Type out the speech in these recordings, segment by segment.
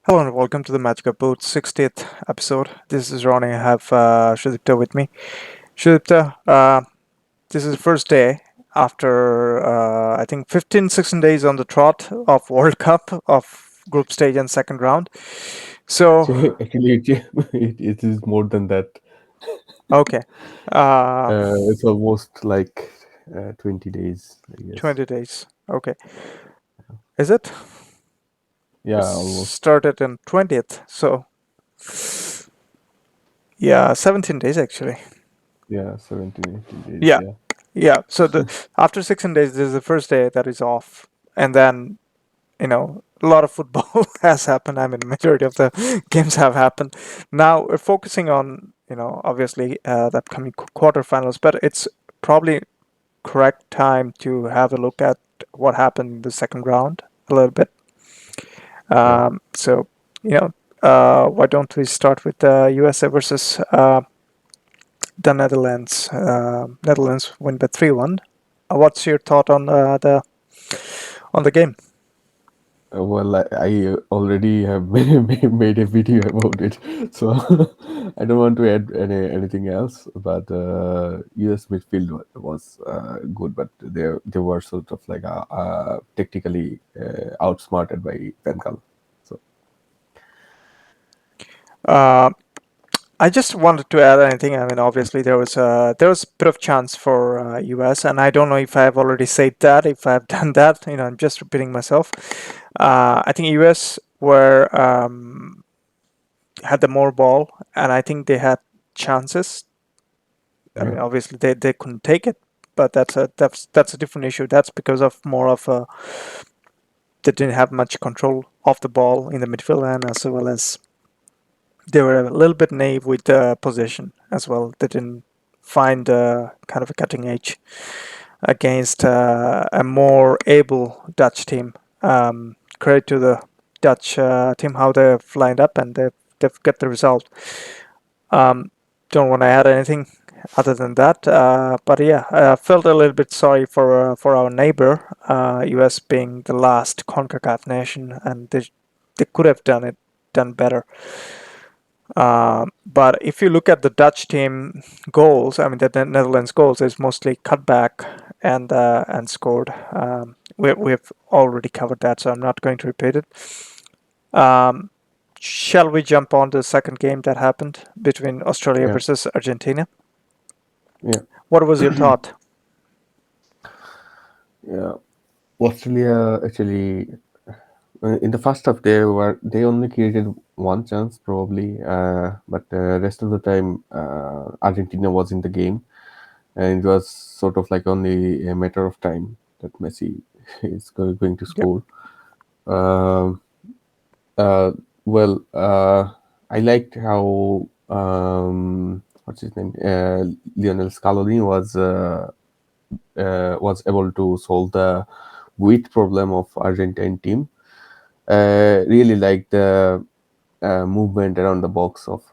Hello and welcome to the Magic of Boot 60th episode. This is Ronnie. I have Shudipta with me. Shudipta, this is the first day after I think 15, 16 days on the trot of World Cup of group stage and second round. So, Actually, it is more than that. okay, uh, It's almost like 20 days, I guess. 20 days. Okay, is it? Yeah, It almost. started in 20th. So, yeah, 17 days actually. Yeah, 17, 18 days. Yeah, Yeah. yeah. So the after 16 days, this is the first day that is off, and then a lot of football has happened. I mean, majority of the games have happened. Now we're focusing on, obviously the upcoming quarterfinals, but it's probably correct time to have a look at what happened in the second round a little bit. Yeah. So, why don't we start with USA versus the Netherlands? Netherlands win by 3-1. What's your thought on the game? I already have made a video about it, so I don't want to add anything else. But US midfield was good, but they were sort of like technically outsmarted by Van. So Uh, I just wanted to add anything. I mean, obviously there was a bit of chance for US, and I don't know if I've already said that. If I've done that, I'm just repeating myself. I think US were had the more ball, and I think they had chances. I yeah, mean, obviously they couldn't take it, but that's a different issue. That's because of more of a they didn't have much control of the ball in the midfield, and as well as they were a little bit naive with the position as well. They didn't find kind of a cutting edge against a more able Dutch team. Credit to the Dutch team how they've lined up and they've got the result. Um, don't want to add anything other than that. But yeah, I felt a little bit sorry for our neighbor, US being the last CONCACAF nation, and they could have done better. But if you look at the Dutch team goals, I mean the Netherlands goals is mostly cutback and scored. We've already covered that, so I'm not going to repeat it. Um, shall we jump on the second game that happened between Australia yeah, versus Argentina? yeah, What was your thought? yeah. Australia actually in the first half they only created one chance probably, but rest of the time Argentina was in the game, and it was sort of like only a matter of time that Messi is going to Yep. score. Um, uh, well, I liked how what's his name, Lionel Scaloni was able to solve the width problem of Argentine team. Really like the movement around the box of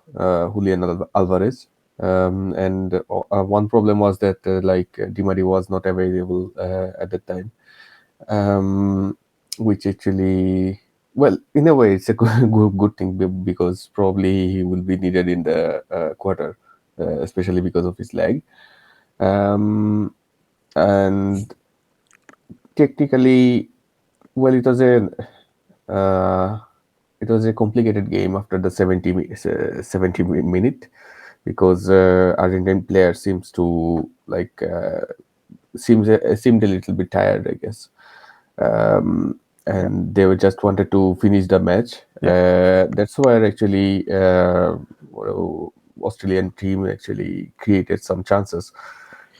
Julian Alvarez. And one problem was that Di Maria was not available at that time, um, which actually, well, in a way, it's a good thing because probably he will be needed in the quarter, especially because of his leg. Um, and technically, well, uh, it was a complicated game after the 70 minute, because Argentine player seems to seemed a little bit tired, I guess. Yep. And they were just wanted to finish the match. Yep. That's where actually Australian team actually created some chances.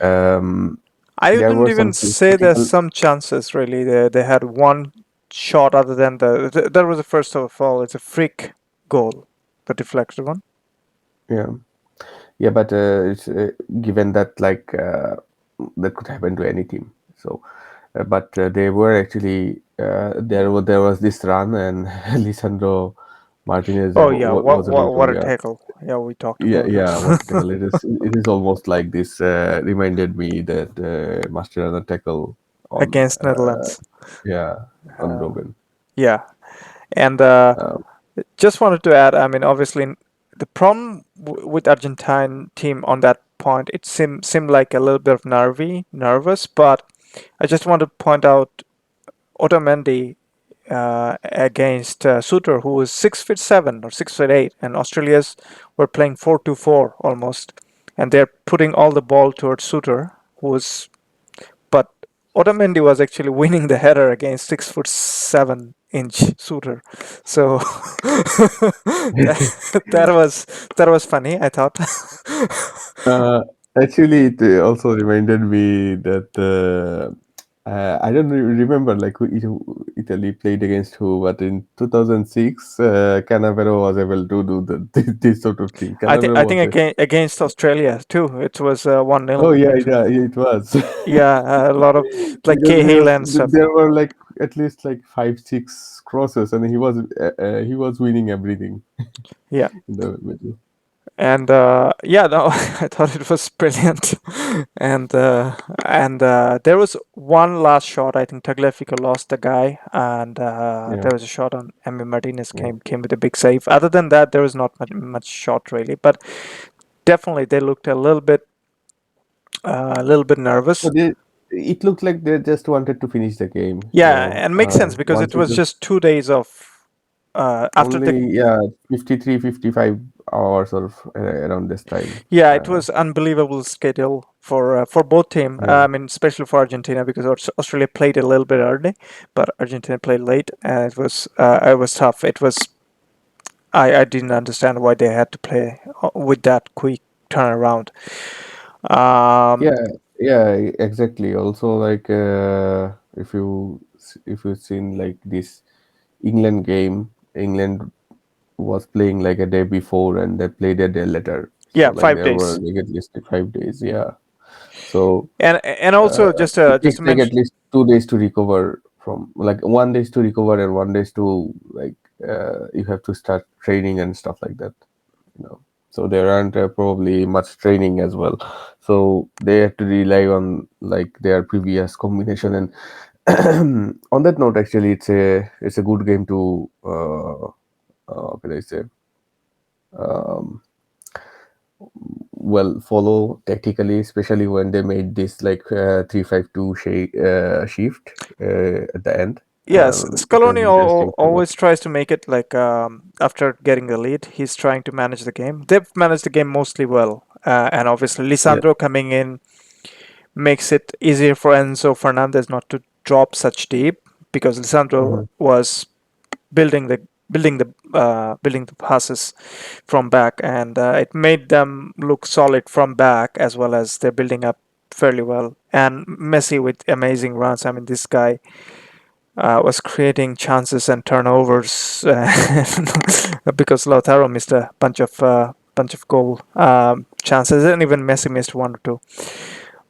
Um, I there wouldn't were even some say there's critical, some chances really. They had one shot other than that was the first of all. It's a freak goal, the deflected one. yeah, yeah, but it's, given that that could happen to any team. So, but they were actually there was this run, and Lisandro Martinez Oh yeah, was able what to, a yeah. tackle! Yeah, we talked Yeah, about yeah, it. what a tackle. It is almost like this reminded me that Mascherano tackle on Against Netherlands. yeah, on Robin. Yeah, and Uh, Just wanted to add, I mean, obviously, the problem with Argentine team on that point, it seemed like a little bit of nervous, but I just want to point out Otamendi against Suter, who was 6'7" or 6'8", and Australia's were playing 4-4 almost, and they're putting all the ball towards Suter, who was but Otamendi was actually winning the header against 6'7" Suter, so that was funny. I thought. Uh, Actually, it also reminded me that I don't remember like who Italy played against who, but in 2006, Cannavaro was able to do this sort of thing. I think Cannavaro I think was a against Australia too. It was 1-0 oh yeah, actually. yeah, it was Yeah, a lot of like because Cahill and stuff. there were like at least like 5 6 crosses, and he was winning everything Yeah. in the middle. And yeah, no, I thought it was brilliant. and there was one last shot. I think Tagliafico lost the guy, and Yeah, there was a shot on Emi Martinez yeah. came with a big save. Other than that, there was not much shot really, but definitely they looked a little bit So nervous. it looked like they just wanted to finish the game, you Yeah, know. and makes sense because Once it it was was just 2 days of after the. only, yeah, 53, 55 hours or around this time. Yeah, it was unbelievable schedule for both team. Yeah, I mean, especially for Argentina because Australia played a little bit early, but Argentina played late, and it was tough. I didn't understand why they had to play with that quick turnaround. Um, yeah, yeah, exactly. Also, like if you've seen like this England game, England was playing like a day before, and they played a day later. So yeah, like five there were days, like at least like 5 days. Yeah. So and also just it just takes to like at mention, least 2 days to recover from like 1 days to recover and 1 days to like you have to start training and stuff like that, you know. So there aren't probably much training as well, so they have to rely on like their previous combination. And on that note, actually, it's a good game to how can I say, um, well, follow tactically, especially when they made this like 3-5-2 shift at the end. yes, It was Scaloni interesting to watch. always tries to make it like after getting the lead, he's trying to manage the game. They've managed the game mostly well, and obviously Yeah. Lisandro coming in makes it easier for Enzo Fernandez not to drop such deep because Lisandro Mhm. was building the building the passes from back, and it made them look solid from back as well as they're building up fairly well. And Messi with amazing runs. I mean, this guy was creating chances and turnovers because Lautaro missed a bunch of goal chances, and even Messi missed one or two.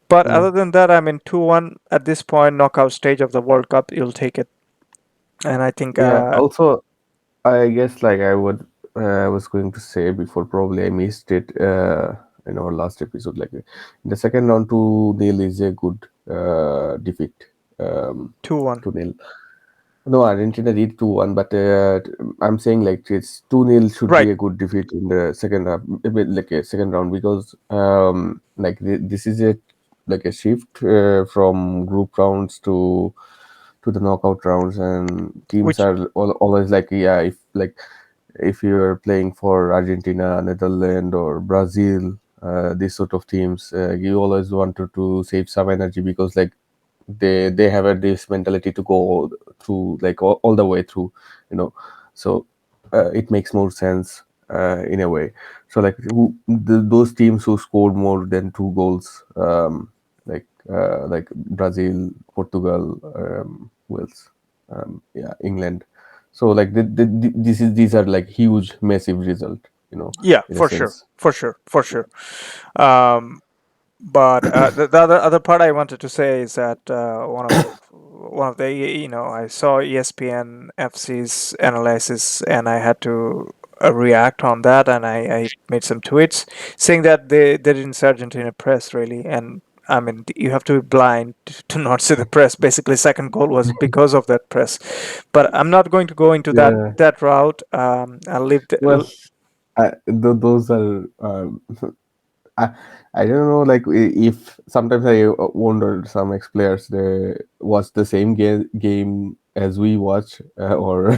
But Mm. other than that, I mean, 2-1 at this point, knockout stage of the World Cup, you'll take it. And I think, Yeah. Also, I guess like I was going to say before, probably I missed it in our last episode. Like in the second round, 2-0 is a good defeat. Um, 2-1. 2-0. No, Argentina did 2-1, but I'm saying like it's 2-0 should Right. be a good defeat in the second half, a bit like a second round, because like this is a like a shift from group rounds to the knockout rounds, and teams Which, are always like, yeah, if like if you're playing for Argentina, Netherlands, or Brazil, these sort of teams, you always wanted to save some energy because like they have this mentality to go through like all the way through, you know. So it makes more sense in a way. So like those teams who scored more than 2 goals, like Brazil, Portugal, Wales, yeah, England. So like these are like huge massive result, you know, yeah, in a for sure, sense. for sure, for sure. Um, but the other part I wanted to say is that one of the I saw ESPN FC's analysis and I had to react on that, and I made some tweets saying that they didn't see Argentina press really, and I mean, you have to be blind to not see the press. Basically, second goal was because of that press. But I'm not going to go into Yeah. that route. I'll leave Well, the. those are. I, I don't know. Like if sometimes I wonder some ex players they watch the same game as we watch, or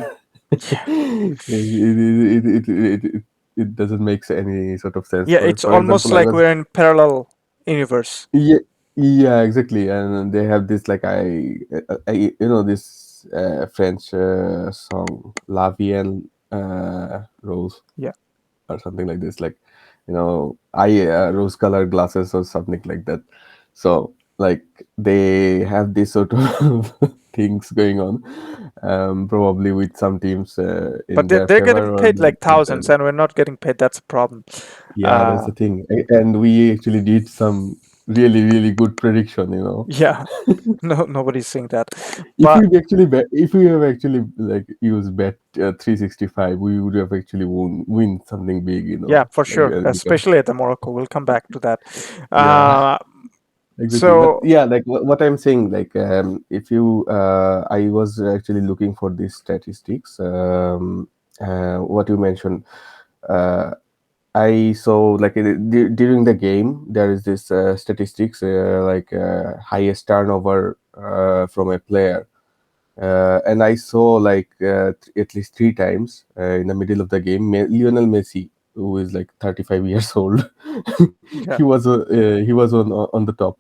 it doesn't make any sort of sense. Yeah, For it's for almost example, I like was we're in parallel universe. yeah, yeah, exactly. And they have this like this French song La Vie en Rose Yeah, or something like this. Like I rose colored glasses or something like that. So like they have this sort of things going on, probably with some teams but in their they're getting favor or paid like not thousands, and we're not getting paid. That's a problem. yeah, that's Uh, the thing. And we actually did some really, really good prediction. yeah, no, nobody's saying that. If But we actually bet, if we have actually like used bet 365, we would have actually win something big. yeah, for Like sure, because especially at the Morocco. We'll come back to that. yeah, Uh, exactly. But so yeah, like what I'm saying, like if you, I was actually looking for these statistics. What you mentioned. Uh, I saw like during the game there is this statistics like highest turnover from a player, and I saw like at least three times in the middle of the game Lionel Messi, who is like 35 years old, yeah, he was on the top,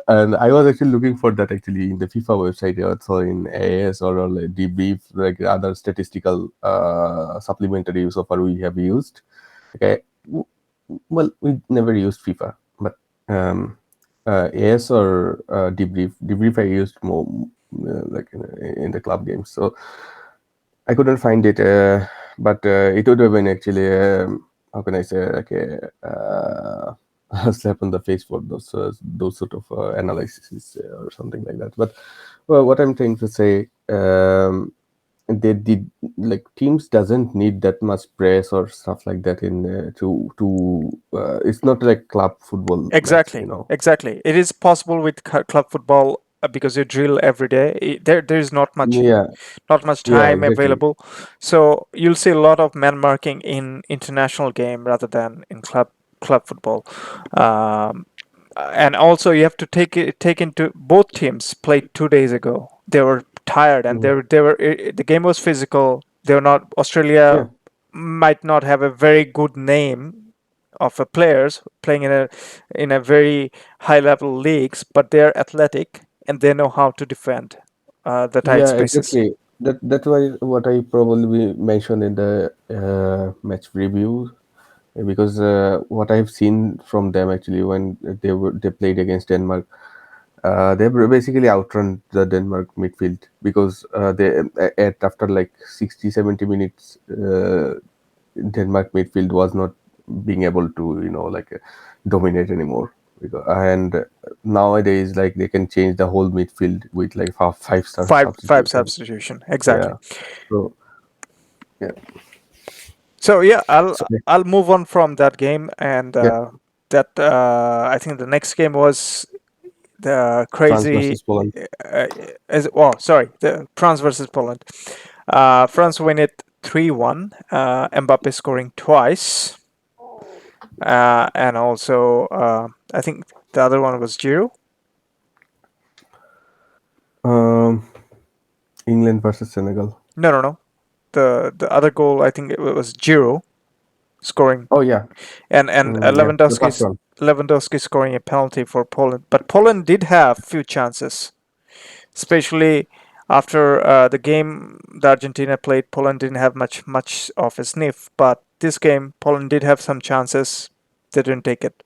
and I was actually looking for that actually in the FIFA website, also in AS or like debrief like other statistical supplementary software we have used. Okay. Well, we never used FIFA, but um, AS or debrief I used more like in the club games. So I couldn't find it, but it would have been actually how can I say like a slap on the face for those sort of analysis or something like that. But well, what I'm trying to say, they did like teams doesn't need that much press or stuff like that in to it's not like club football match, exactly, exactly. It is possible with club football because you drill every day. There is Yeah, not much yeah, time exactly. available, so you'll see a lot of man marking in international game rather than in club football. Um, and also you have to take into both teams played 2 days ago. They were tired and Mm. the game was physical. They were not Australia Yeah, might not have a very good name of a players playing in a very high level leagues, but they're athletic and they know how to defend the tight yeah, spaces. exactly. That's why what I probably mentioned in the match review, because what I've seen from them actually when they played against Denmark, they basically outrun the Denmark midfield because they at after like 60-70 minutes, Denmark midfield was not being able to like dominate anymore. And nowadays, like they can change the whole midfield with like five-star Five substitution. substitution exactly. Yeah. So yeah. So yeah, So I'll move on from that game and yeah, that I think the next game was the France crazy versus Poland. uh, sorry, the France versus Poland. France win it 3-1. Mbappe scoring twice, and also I think the other one was Giroud. Um, England versus Senegal. No, no, no. The other goal I think it was Giroud scoring, Oh yeah, and yeah, the first one. Lewandowski scoring a penalty for Poland. But Poland did have few chances, especially after the game the Argentina played. Poland didn't have much of a sniff, but this game Poland did have some chances. They didn't take it.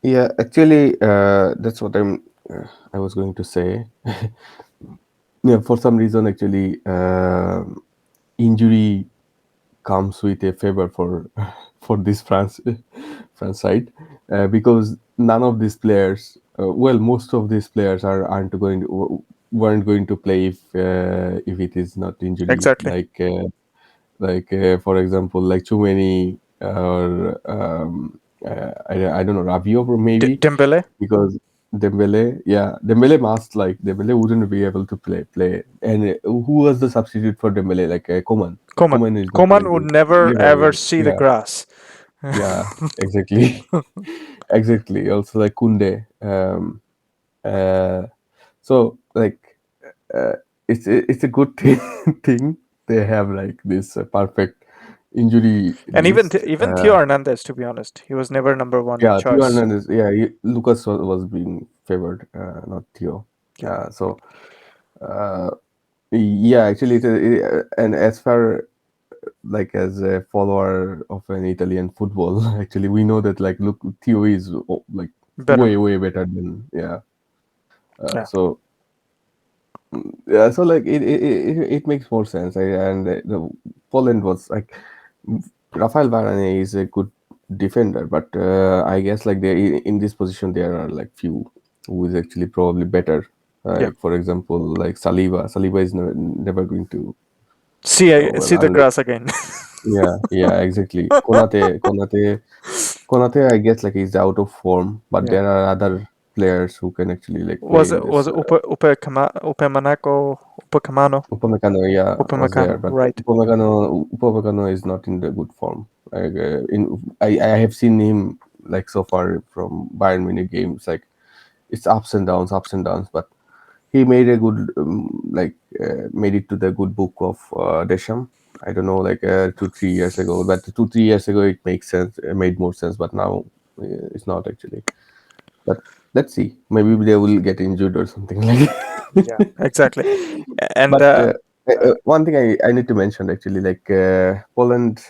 Yeah, actually, that's what I was going to say. Yeah, for some reason, actually, injury comes with a favor for for this France side, because none of these players, well, most of these players weren't going to play if it is not injury. Exactly. Like for example, like Chumeni or I don't know, Rabiot or maybe, Dembele, because Dembele, yeah, Dembele must, like, Dembele wouldn't be able to play. And who was the substitute for Dembele? Like Coman. Coman. Coman is not Coman going would to never never ever will. see the Yeah, grass. yeah, exactly, exactly. Also like Kunde. Uh, so like uh, it's a good thing, thing they have like this perfect injury And list. even Theo Hernandez, to be honest, he was never number one Yeah, Theo choice. Hernandez. Yeah, Lucas was being favored, not Theo. Yeah, So uh, yeah, actually, and as far like as a follower of an Italian football, actually, we know that like look, Theo is like better. way better than, yeah. Yeah, So yeah, so like it makes more sense. And Poland was like, Rafael Varane is a good defender, but I guess like they in this position there are like few who is actually probably better. yeah. Like for example, like Saliba. Saliba is never going to, well, See the grass again. yeah, yeah, exactly. Konate, I guess like he's out of form, but Yeah. there are other players who can actually like play in Was this. it Upamecano, yeah, was there, Upamecano, but right? Upamecano is not in the good form. Like, I have seen him like so far from Bayern Munich games. Like it's ups and downs. But he made a good, made it to the good book of Deschamps. I don't know, like 2 3 years ago, but 2 3 years ago it makes sense. It made more sense, but now it's not actually. But let's see. Maybe they will get injured or something like. Yeah, exactly. And But one thing I need to mention actually, like Poland,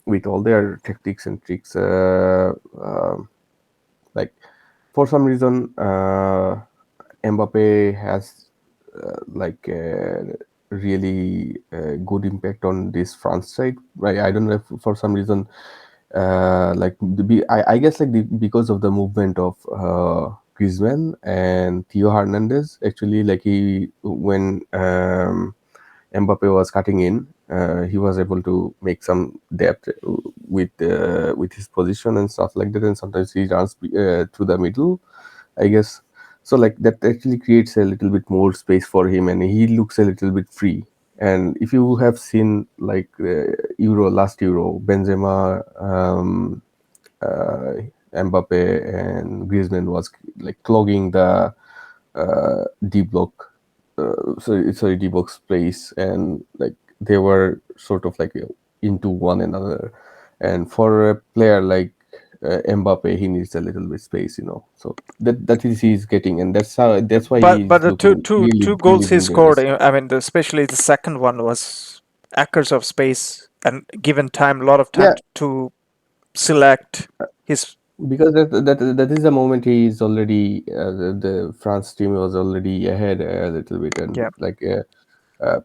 with all their tactics and tricks, like for some reason, Mbappe has like really good impact on this France side, right? I don't know if for some reason, I guess like because of the movement of Griezmann and Theo Hernandez, actually, like he when Mbappe was cutting in, he was able to make some depth with his position and stuff like that. And sometimes he runs through the middle, I guess. So like that actually creates a little bit more space for him, and he looks a little bit free. And if you have seen like last Euro, Benzema, uh, Mbappe, and Griezmann was like clogging the D block, sorry, D box place, and like they were sort of like into one another. And for a player like Mbappe, he needs a little bit space, So that is he's getting, and that's why but he's the looking two really goals he scored, dangerous. I mean, especially the second one was acres of space and given time, a lot of time Yeah, to select his. because that is the moment he is already the France team was already ahead a little bit, and Yeah, like.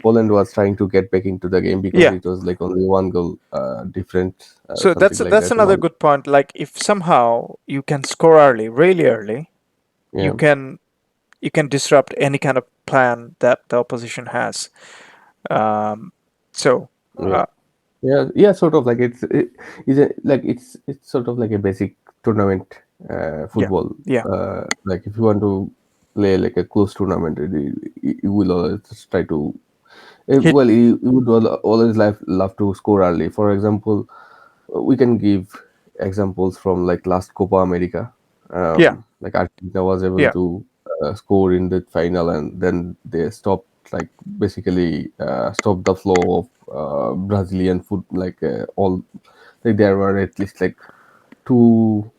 Poland was trying to get back into the game because yeah. it was like only one goal different, So something like that's that. And another all, good point. Like if somehow you can score early, really early, you yeah, can you can disrupt any kind of plan that the opposition has. Um, so yeah, uh, yeah. Sort of like is a like it's sort of like a basic tournament yeah, football. yeah. Like if you want to play like a close tournament, you will always try to. Hit. Well, you would always love to score early. For example, we can give examples from like last Copa America. Yeah, Like Argentina was able yeah. to score in the final, and then they stopped, like basically stopped the flow of Brazilian foot. Like all, like there were at least like two.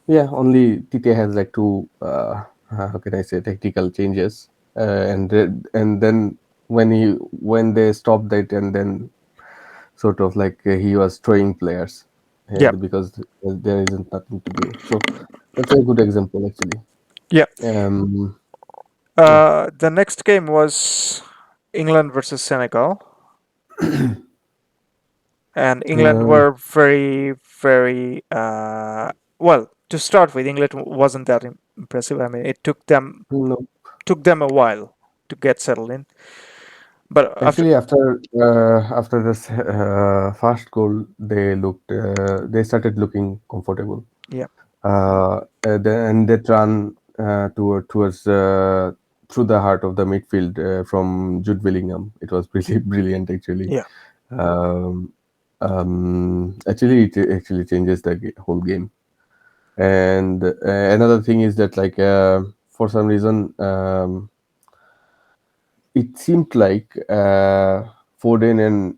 Yeah, only Tite has like two. How can I say, tactical changes, and then when they stopped that, and then sort of like he was throwing players Yeah, because there isn't nothing to do. So that's a good example actually. yeah. Um, yeah. The next game was England versus Senegal, and England Uh, were very, very well. To start with, England wasn't that impressive. I mean, it no, took them a while to get settled in. But after, Actually, after this first goal, they started looking comfortable. yeah, And that run towards through the heart of the midfield from Jude Bellingham. It was really brilliant, actually. yeah, Um, Actually, it actually changes the whole game. And another thing is that, like, for some reason, it seemed like Foden and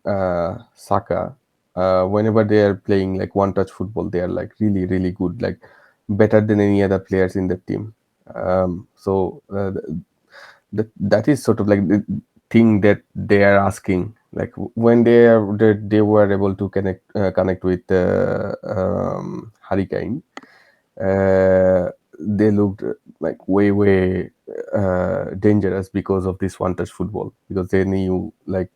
Saka, whenever they are playing like one-touch football, they are like really, really good, like better than any other players in the team. That is sort of like the thing that they are asking. Like when they were able to connect with Hurricane, they looked like way dangerous because of this one touch football, because they knew like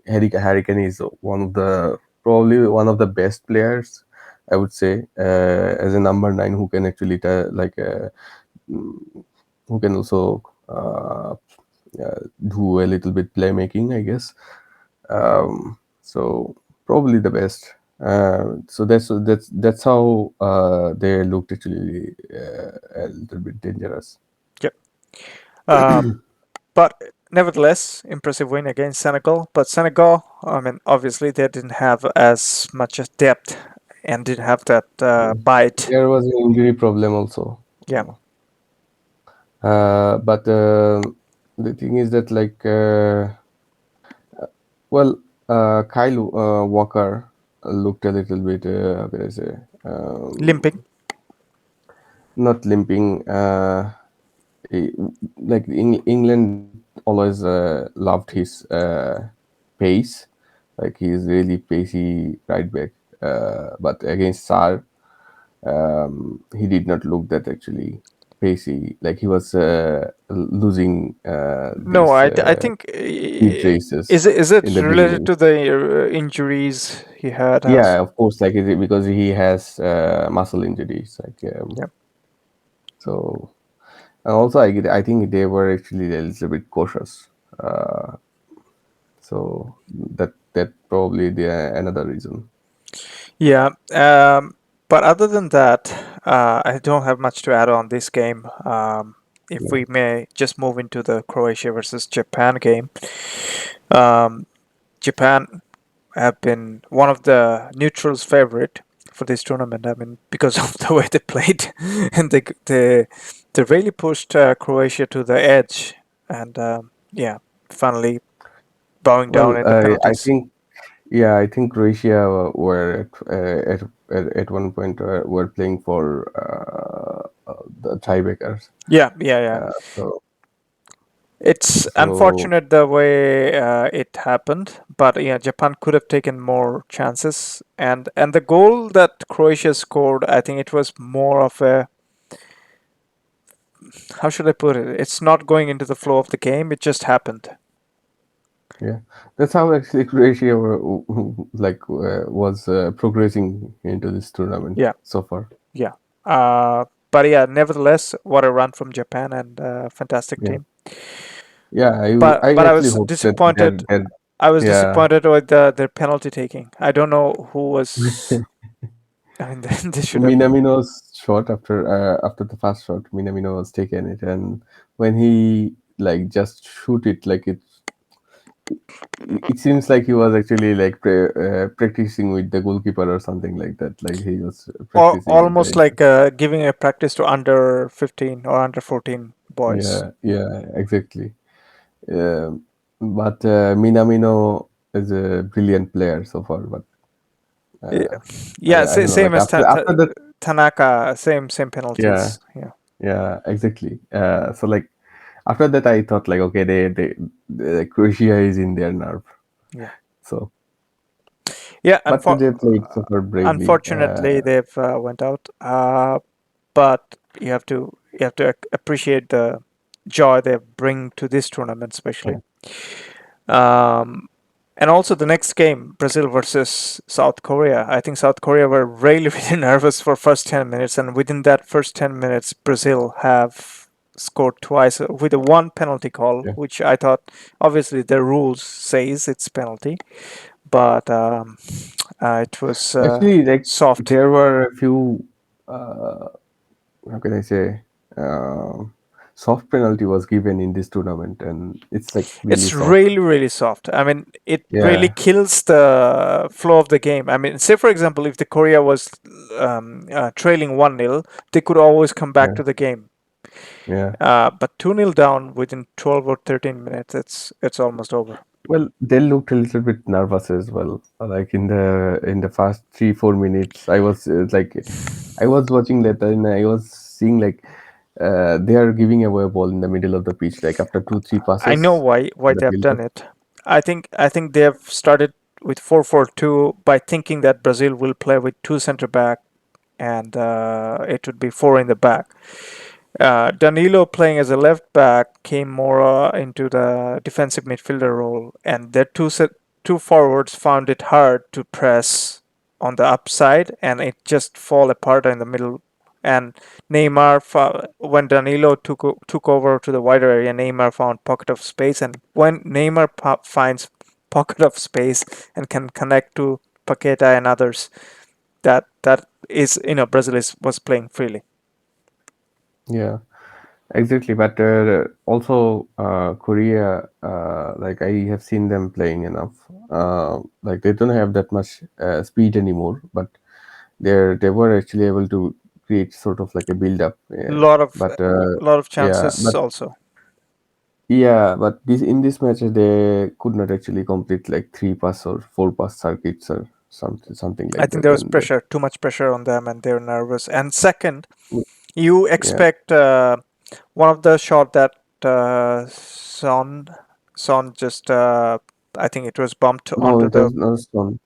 Hurricane is one of the probably one of the best players, I would say, as a number 9 who can actually mm, who can also do a little bit playmaking, I guess. So probably the best. So that's how they looked actually a little bit dangerous. yeah. Uh, but nevertheless, impressive win against Senegal. But Senegal, I mean, obviously they didn't have as much as depth and didn't have that bite. There was an injury problem also. Yeah, But the thing is that, like, well, Kyle Walker looked a little bit, how can I say, limping. not limping. He- like England always loved his pace. Like he's really pacey right back. But against Sar, he did not look that actually pacey. Like he was losing No, these I think speed races is it in the related beginning. to the injuries he had? Has Yeah, of course. Like because he has muscle injuries. Like yeah, so. And also, I think they were actually a little bit cautious. Uh, so that probably the another reason. yeah. But other than that, I don't have much to add on this game. If Yeah. we may just move into the Croatia versus Japan game. Um, Japan have been one of the neutrals' favorite for this tournament. I mean, because of the way they played, and they really pushed Croatia to the edge, and yeah, finally bowing down Well, in the I penalties. think yeah, I think Croatia were at one point were playing for the tiebreakers. Yeah, yeah, yeah. So It's so unfortunate the way it happened, but yeah, Japan could have taken more chances, and the goal that Croatia scored, I think it was more of a, how should I put it? It's not going into the flow of the game. It just happened. yeah, that's how actually Croatia was progressing into this tournament Yeah, so far. yeah. But yeah, nevertheless, what a run from Japan and fantastic Yeah, team. yeah. I But I actually was hope that disappointed. that I was yeah. disappointed with their penalty taking. I don't know who was. I mean, they should have. Minamino's shot after the first shot, Minamino was taken it, and when he like just shoot it, like it seems like he was actually like practicing with the goalkeeper or something like that. Like he was practicing with Almost the like giving a practice to under 15 or under 14 boys. yeah, exactly. Um but Minamino is a brilliant player so far. But Yeah, uh, yeah, I don't know. same Like as after that, Tanaka, same yeah, penalties. Yeah, yeah, exactly. So like after that, I thought like, okay, the Croatia is in their nerve. yeah, So, yeah. but they played super bravely. Unfortunately, they've went out. But you have to appreciate the joy they bring to this tournament, especially. Yeah, Um, and also the next game, Brazil versus South Korea. I think South Korea were really, really nervous for first 10 minutes, and within that first 10 minutes, Brazil have scored twice with a one penalty call, Yeah. which I thought obviously the rules says it's penalty, but it was Actually, like soft. there were a few. Uh, how can I say? Uh, Soft penalty was given in this tournament, and it's like really It's soft. really, really soft. I mean, it really Yeah, kills the flow of the game. I mean, say for example, if the Korea was trailing 1-0, they could always come back yeah, to the game. yeah. But 2-0 down within 12 or 13 minutes, it's almost over. Well, they looked a little bit nervous as well. Like in the first 3 4 minutes, I was I was watching that and I was seeing like they are giving away a ball in the middle of the pitch, like after 2 3 I know passes why in the they have build done up. it. I think they have started with 4-4-2 by thinking that Brazil will play with two center back and it would be four in the back. Danilo playing as a left back came more into the defensive midfielder role, and their two forwards found it hard to press on the upside, and it just fall apart in the middle. And when Danilo took over to the wider area, Neymar found pocket of space, and when Neymar finds pocket of space and can connect to Paqueta and others, that is Brazil was playing freely. Yeah, exactly. But also Korea, like I have seen them playing enough. Like they don't have that much speed anymore, but they were actually able to create sort of like a build up. Lot of But lot of yeah, chances but also. yeah, but this in this match they could not actually complete like 3 pass or 4 pass circuits or something I like think that. there was And pressure, too much pressure on them, and they're nervous. And second, you yeah, expect one of the shot that Son just I think it was bumped no, onto it the was not one.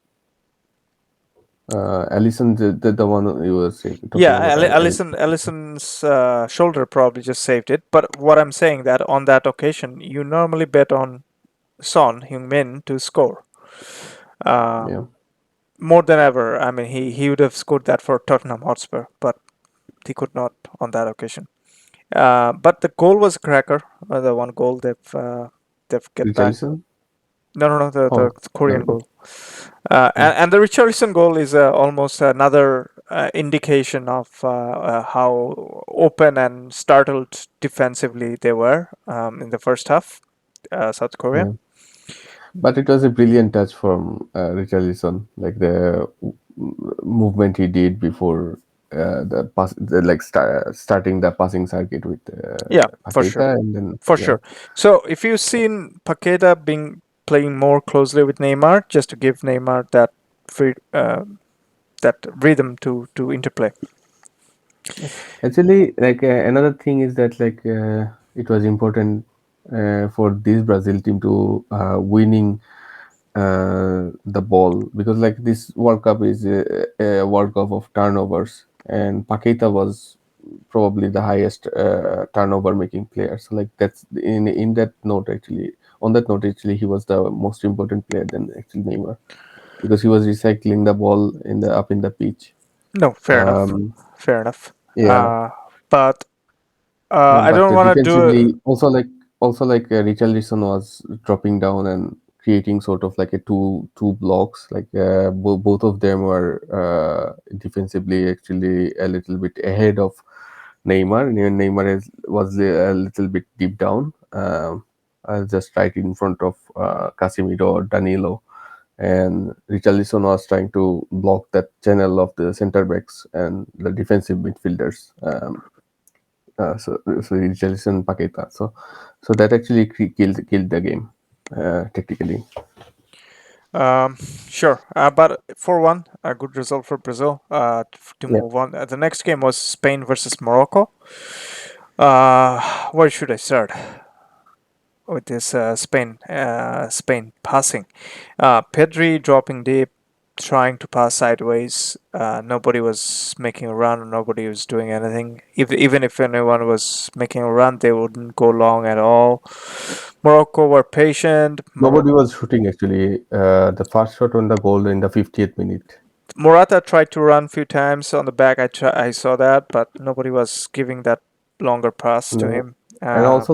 Allison, the one you were talking yeah about, Allison's shoulder probably just saved it. But what I'm saying that on that occasion, you normally bet on Son Heung-min to score. yeah. More than ever. I mean, he would have scored that for Tottenham Hotspur, but he could not on that occasion. But the goal was a cracker. The one goal they've get back. Richarlison? No, the Oh, Korean no. goal. And the Richarlison goal is almost another indication of how open and startled defensively they were in the first half, South Korea. Yeah. But it was a brilliant touch from Richarlison, like the movement he did before the pass, like starting the passing circuit with Yeah, for sure. Paqueta, and then For yeah, sure. So if you've seen Paqueta being playing more closely with Neymar, just to give Neymar that free that rhythm to interplay. actually, like another thing is that like it was important for this Brazil team to winning the ball, because like this World Cup is a World Cup of turnovers, and Paqueta was probably the highest turnover making player. So like that's in that note actually. On that note, actually, he was the most important player than actually Neymar, because he was recycling the ball in the pitch. No, fair enough. Um, Fair enough. yeah, But I but don't want to do it. defensively also like Richarlison was dropping down and creating sort of like a two blocks, like both of them were defensively actually a little bit ahead of Neymar. Neymar was a little bit deep down, just right in front of Casemiro or Danilo, and Richarlison was trying to block that channel of the center backs and the defensive midfielders. So Richarlison, Paqueta. So that actually killed the game technically. Um, sure. But 4-1, a good result for Brazil to Yeah. move on. The next game was Spain versus Morocco. Where should I start with this Spain passing? Pedri dropping deep, trying to pass sideways. Nobody was making a run. Nobody was doing anything. Even if anyone was making a run, they wouldn't go long at all. Morocco were patient. Nobody was shooting actually. The first shot on the goal in the 50th minute. Morata tried to run a few times on the back. I saw that, but nobody was giving that longer pass to No, him. And Uh, also,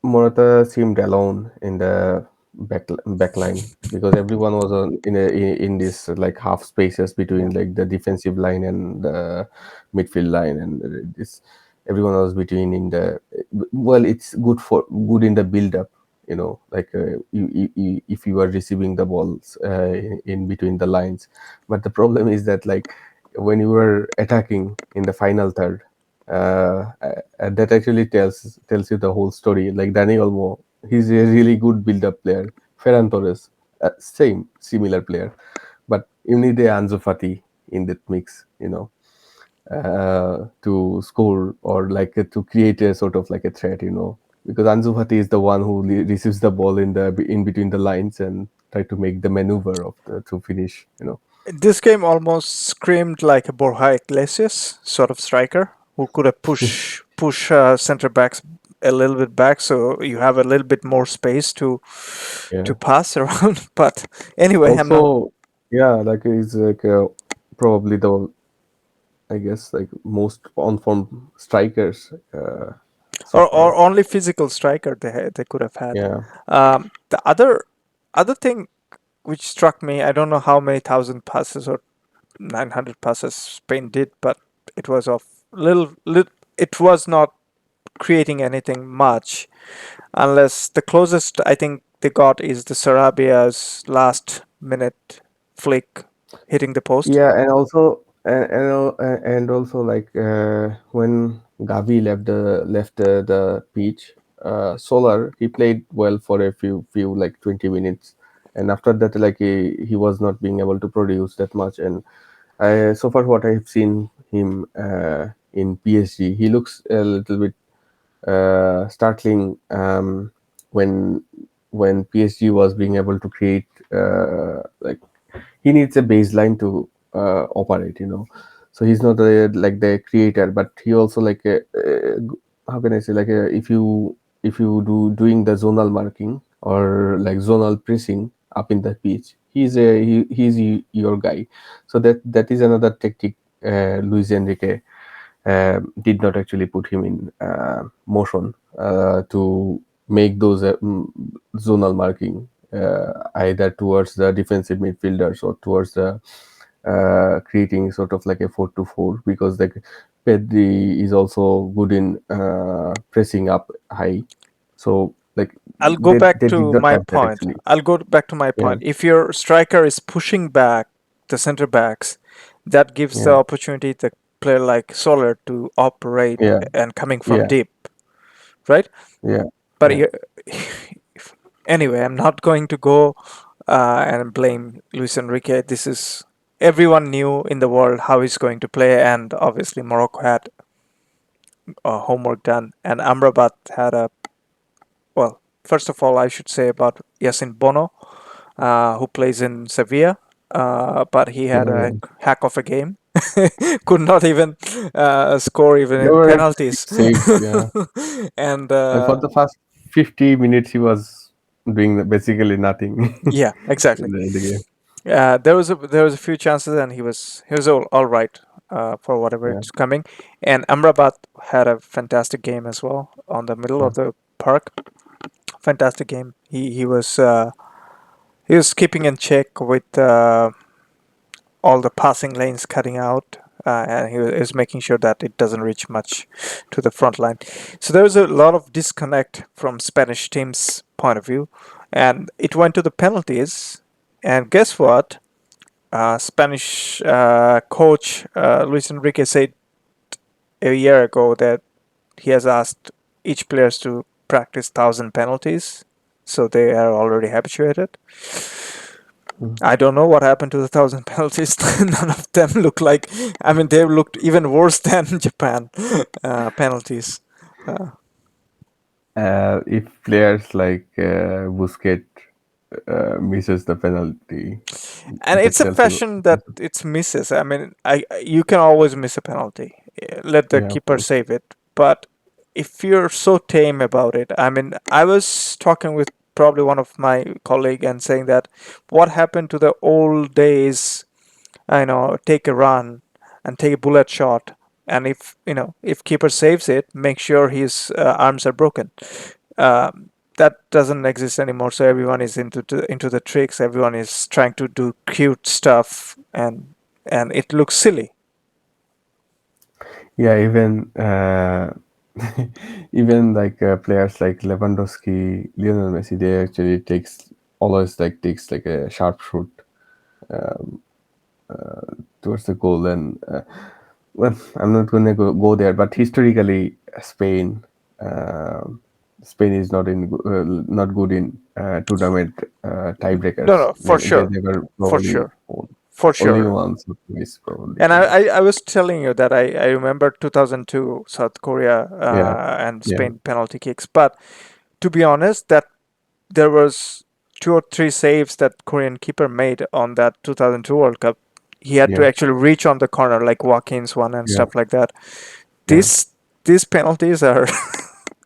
Morata seemed alone in the back line because everyone was in this like half spaces yeah. between like the defensive line and the midfield line, and this everyone was between in the well, it's good in the build up, like if you are receiving the balls in between the lines, but the problem is that like when you were attacking in the final third, that actually tells you the whole story. Like Dani Olmo, he's a really good build-up player. Ferran Torres, same similar player, but you need a Ansu Fati in that mix, to score or like to create a sort of like a threat, because Ansu Fati is the one who receives the ball in between the lines and try to make the maneuver to finish. This game almost screamed like a Borja Iglesias sort of striker who could have push center backs a little bit back, so you have a little bit more space to Yeah. pass around. But anyway, I'm not. Also, yeah, like he's like probably the I guess like most on form strikers so Or far. only physical striker they could have had. Yeah, The other thing which struck me, I don't know how many thousand passes or 900 passes Spain did, but it was of little. It was not creating anything much, unless the closest I think they got is the Sarabia's last minute flick hitting the post. yeah, and also like when Gavi left the pitch, Solar he played well for a few like 20 minutes, and after that like he was not being able to produce that much. And so far what I've seen him in PSG, he looks a little bit startling when PSG was being able to create like he needs a baseline to operate, so he's not like the creator, but he also like how can I say, like if you doing the zonal marking or like zonal pressing up in the pitch, your guy. So that is another tactic Luis Enrique did not actually put him in motion to make those zonal marking either towards the defensive midfielders or towards the creating sort of like a 4-4, because like Pedri is also good in pressing up high. So like I'll go back they did to not my have that point. actually. I'll go back to my Yeah, point. If your striker is pushing back the center backs, that gives the yeah, opportunity to player like Soler to operate yeah, and coming from yeah, deep, right? yeah, But yeah. anyway, I'm not going to go and blame Luis Enrique. This is everyone knew in the world how he's going to play, and obviously Morocco had homework done, and Amrabat had a well. First of all, I should say about Yasin Bono, who plays in Sevilla, but he had Yeah, a yeah. hack of a game. Could not even score even There in were a few penalties, saves, yeah. and And for the first 50 minutes, he was doing basically nothing yeah, exactly. in the game. There was a few chances, and he was all right for whatever Yeah, it's coming. And Amrabat had a fantastic game as well on the middle yeah, of the park. Fantastic game. He was keeping in check with all the passing lanes cutting out, and he was making sure that it doesn't reach much to the front line. So there was a lot of disconnect from Spanish team's point of view, and it went to the penalties. And guess what? Spanish coach Luis Enrique said a year ago that he has asked each players to practice 1,000 penalties, so they are already habituated. mm. I don't know what happened to the 1,000 penalties. None of them look like. I mean, they looked even worse than Japan penalties. Uh, If players like Busquets misses the penalty, and that it's a tells you. fashion that it's misses. I mean, you can always miss a penalty. Let the Yeah, of keeper course. save it. But if you're so tame about it, I mean, I was talking with probably one of my colleague and saying that what happened to the old days, I know, take a run and take a bullet shot. and if keeper saves it, make sure his arms are broken. That doesn't exist anymore. So everyone is into the tricks. Everyone is trying to do cute stuff, and it looks silly. Yeah, even even like players like Lewandowski, Lionel Messi, they actually takes like a sharp shoot towards the goal. And well, I'm not going to go there, but historically, uh, Spain is not good in tournament No, tiebreakers. no, for They sure, never for probably sure, won. for Only sure. once or twice probably And for I, them. I, I was telling you that I remember 2002 South Korea Yeah, and yeah, Spain penalty kicks. But to be honest, that there was two or three saves that Korean keeper made on that 2002 World Cup. He had to yeah, actually reach on the corner like Joaquin's one and yeah. stuff like that. Yeah. These penalties are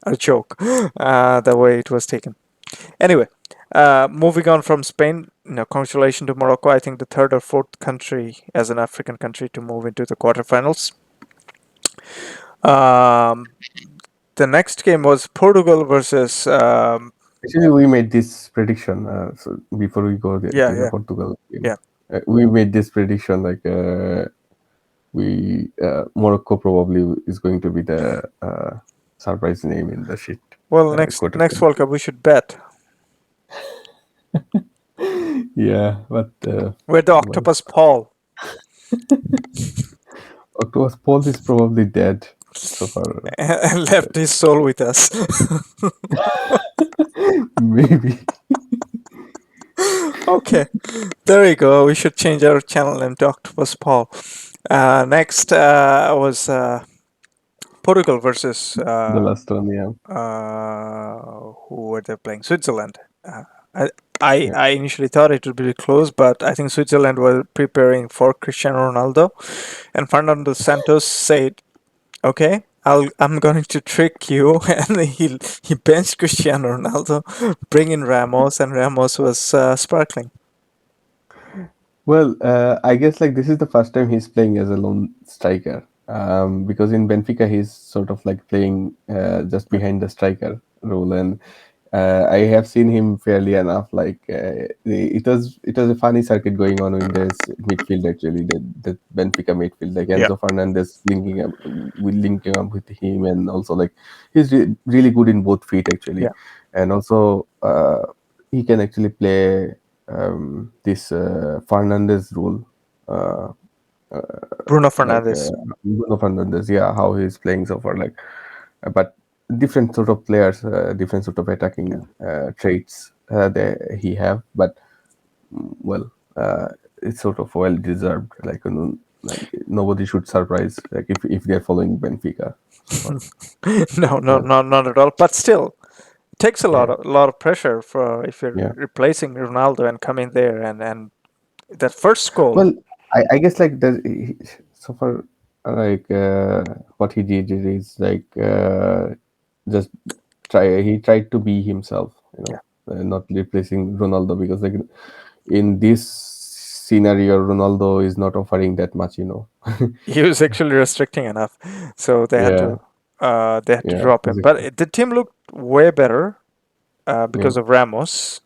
a joke, the way it was taken. Anyway, moving on from Spain, congratulations to Morocco. I think the third or fourth country as an African country to move into the quarterfinals. Um, the next game was Portugal versus Actually, we made this prediction. So before we go yeah, to the yeah, Portugal game, yeah. we made this prediction like Morocco probably is going to be the surprise name in the shit Well, next World quarterfinal. Cup we should bet. Yeah, but We're the well, octopus Paul Octopus Paul is probably dead so far. and left his soul with us. Maybe. Okay, there you go. We should change our channel name to Octopus Paul. Next was Portugal versus The last one. Yeah, who were they playing? Switzerland. I, I yeah. I initially thought it would be close, but I think Switzerland were preparing for Cristiano Ronaldo, and Fernando Santos said, "Okay, I'm going to trick you," and he benched Cristiano Ronaldo, bring in Ramos, and Ramos was sparkling. Well, I guess like this is the first time he's playing as a lone striker. Because in Benfica he's sort of like playing just Yeah. behind the striker role, and I have seen him fairly enough. Like it was a funny circuit going on in this midfield actually. The Benfica midfield, like Yeah. Enzo Fernandez linking up with him, and also like he's really good in both feet actually, Yeah. and also he can actually play this Fernandez role, uh, Bruno like Fernandes. Bruno Fernandez, yeah, how he's playing so far, like, but different sort of players, different sort of Yeah. attacking traits he have, but well, it's sort of well deserved. Like, like nobody should surprise, like if they're following Benfica so far. No, no, Well, no, not at all. But still, it takes yeah, a lot of pressure for if you're yeah. replacing Ronaldo and come in there and that first goal. Well, I guess like so far, like what he did is like just he tried to be himself, Yeah. not replacing Ronaldo, because like in this scenario, Ronaldo is not offering that much. He was actually restricting enough, so Yeah, they had to yeah, drop him. exactly. But the team looked way better Yeah, because of Ramos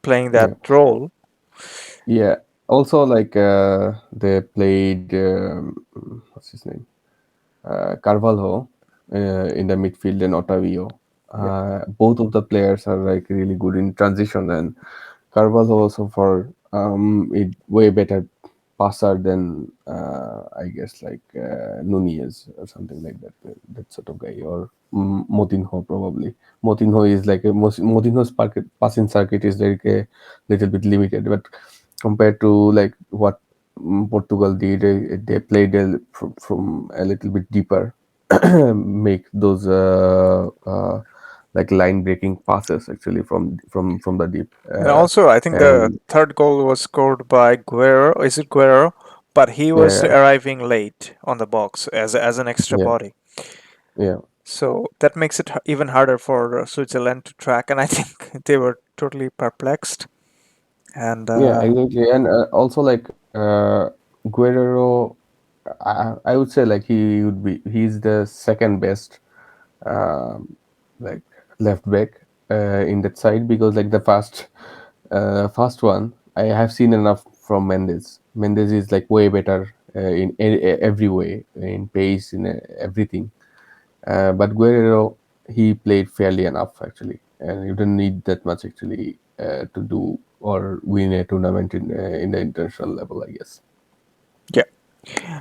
playing that yeah, role. yeah. Also, like they played what's his name? Carvalho in the midfield and Otavio. Yeah. Both of the players are like really good in transition, and Carvalho also for it way better passer than I guess like Nunez or something like that, that sort of guy, or Moutinho probably. Moutinho is like Moutinho's passing circuit is like a little bit limited, but compared to like what Portugal did, they played from a little bit deeper, make those like line breaking passes actually from the deep, And also, I think the and third goal was scored by Guerrero. Is it Guerrero? But he was yeah, arriving late on the box as an extra yeah, body. yeah, So that makes it even harder for Switzerland to track. And I think they were totally perplexed. And yeah, exactly. And also like Guerrero I would say like he's the second best um, like left back in that side, because like the first one I have seen enough from Mendes. Mendes is like way better in every way, in pace, in everything. But Guerrero, he played fairly enough actually, and you don't need that much actually to do or win a tournament in the international level, I guess. Yeah.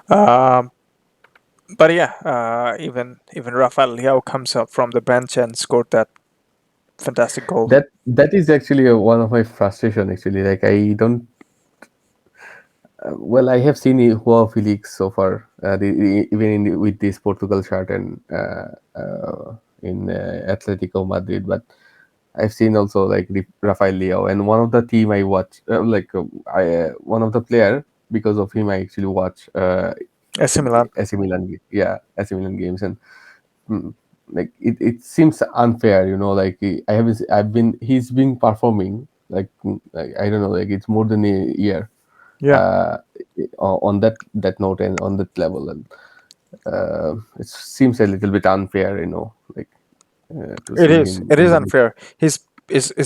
Um, but yeah, even Rafael Leao comes up from the bench and scored that fantastic goal. That is actually one of my frustration actually. Like I don't. Well, I have seen Joao Felix so far, even with this Portugal shirt and in Atletico Madrid, but I've seen also like Rafael Leao, and one of the team I watch, one of the player, because of him I actually watch AC Milan. AC Milan, yeah, AC Milan games, and mm, like it seems unfair, like I've been he's been performing like I don't know, like it's more than a year Yeah, uh, on that note and on that level, and it seems a little bit unfair, like to it see is. him It in is the mid. unfair. He's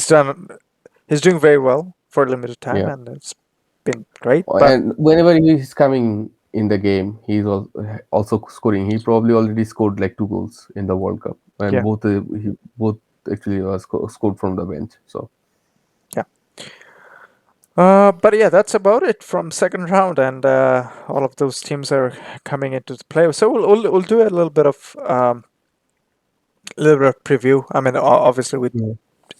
done. He's doing very well for a limited time, Yeah, and it's been great. But and whenever he's coming in the game, he's also scoring. He probably already scored like 2 goals in the World Cup, and yeah, both actually scored from the bench. So yeah. But yeah, that's about it from second round, and all of those teams are coming into the play. So we'll do a little bit of preview. I mean, obviously we yeah,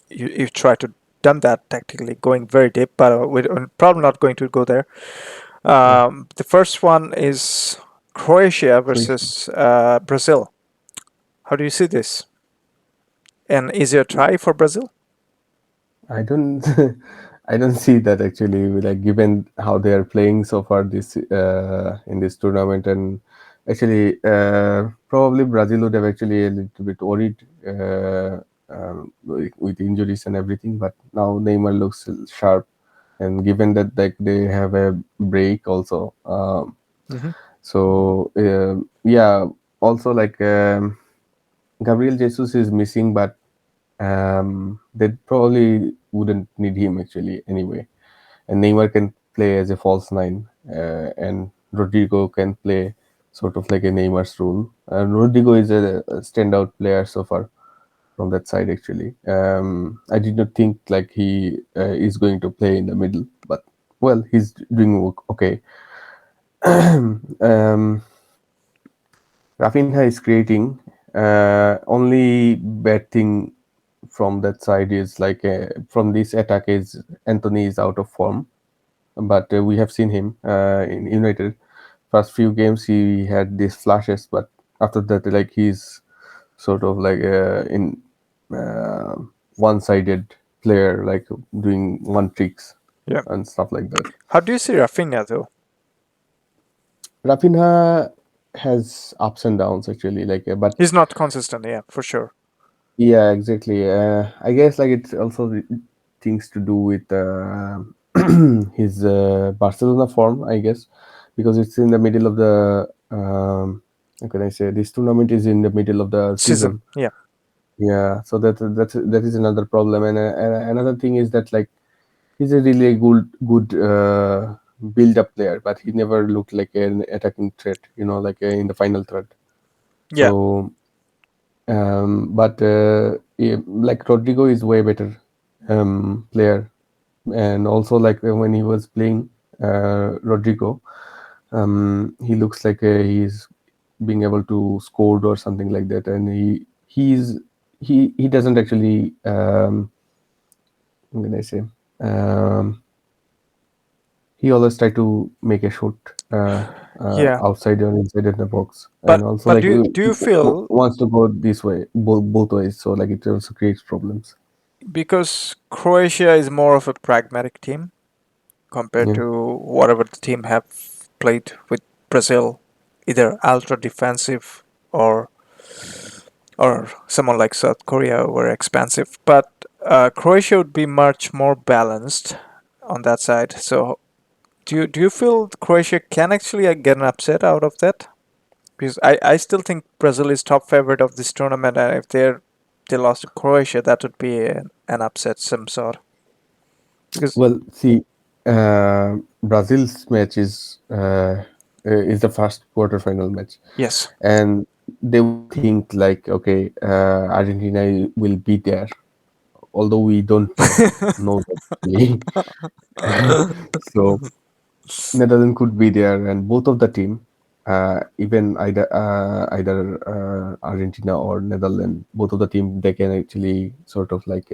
you try to done that tactically, going very deep, but we're probably not going to go there. yeah. The first one is Croatia Croatia. versus Brazil. How do you see this? An easier try for Brazil? I don't I don't see that actually, like given how they are playing so far this in this tournament, and actually probably Brazil would have actually a little bit worried with injuries and everything, but now Neymar looks sharp, and given that like they have a break also, Hmm. so yeah, also like Gabriel Jesus is missing, but they probably wouldn't need him actually anyway. And Neymar can play as a false nine, and Rodrigo can play sort of like a Neymar's role. And Rodrigo is a standout player so far from that side actually. I did not think like he is going to play in the middle, but well, he's doing okay. um, Rafinha is creating. Only bad thing from that side is like from this attack is Anthony is out of form, but we have seen him in United. First few games he had these flashes, but after that, like he's sort of like in uh, one-sided player, like doing one tricks Yeah. and stuff like that. How do you see Rafinha though? Rafinha has ups and downs actually, like but He's not consistent. Yeah, for sure. yeah, exactly. I guess like it's also things to do with his Barcelona form, I guess, because it's in the middle of the how can I say, this tournament is in the middle of the Season. season. Yeah. Yeah, so that is another problem, and another thing is that like he's a really good build up player, but he never looked like an attacking threat, like in the final third. Yeah. So but yeah, like Rodrigo is way better player, and also like when he was playing Rodrigo, he looks like he's being able to score or something like that, and he doesn't actually what can I say, um, he always try to make a shot Yeah. outside or inside of the box, and But also but like do you feel wants to go this way, both ways, so like it also creates problems. because Croatia is more of a pragmatic team compared Yeah, to whatever the team have played with Brazil, either ultra defensive or someone like South Korea were expansive. But Croatia would be much more balanced on that side. So Do you feel Croatia can actually get an upset out of that? Because I still think Brazil is top favorite of this tournament, and if they lost to Croatia, that would be an upset some sort. Because Well, see, Brazil's match is the first quarterfinal match, yes, and they would think like, okay, Argentina will be there, although we don't know that really. So Netherlands could be there, and both of the team, even either Argentina or Netherlands, both of the team they can actually sort of like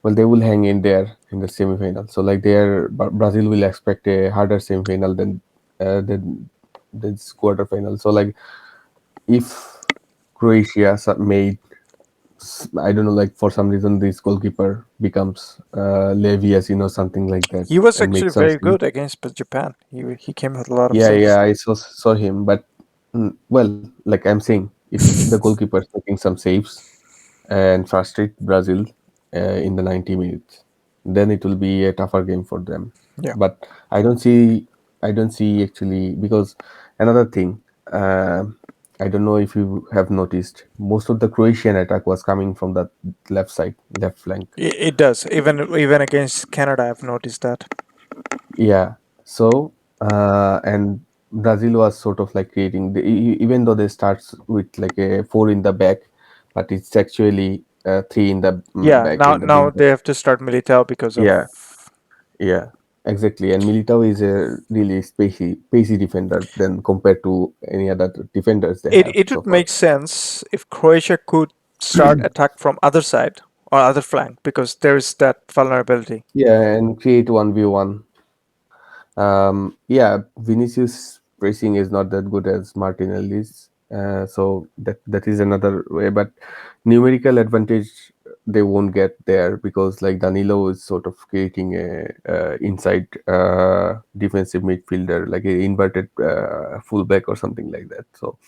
well, they will hang in there in the semifinal. So like Brazil will expect a harder semifinal than this quarterfinal. So like if Croatia made, I don't know, like for some reason this goalkeeper becomes Levy, as you know, something like that, he was and actually makes some very save. good against Japan. He came with a lot of Yeah, saves. yeah, I saw him, but well, like I'm saying, if the goalkeeper is making some saves and frustrate Brazil in the 90 minutes, then it will be a tougher game for them. Yeah. But I don't see actually, because another thing, I don't know if you have noticed, most of the Croatian attack was coming from the left side, left flank. It does. Even against Canada, I've noticed that. Yeah. So, and Brazil was sort of like creating even though they starts with like a four in the back, but it's actually three in the Yeah. back Now in the mid now back. they have to start Militao because of. Yeah, yeah, exactly. And Militao is a really pacey defender than compared to any other defenders they It have it so would far. make sense if Croatia could start attack from other side or other flank because there is that vulnerability. Yeah, and create 1v1. Yeah, Vinicius pressing is not that good as Martinelli's, so that is another way. But numerical advantage they won't get there because like Danilo is sort of creating a inside defensive midfielder, like a inverted fullback or something like that. So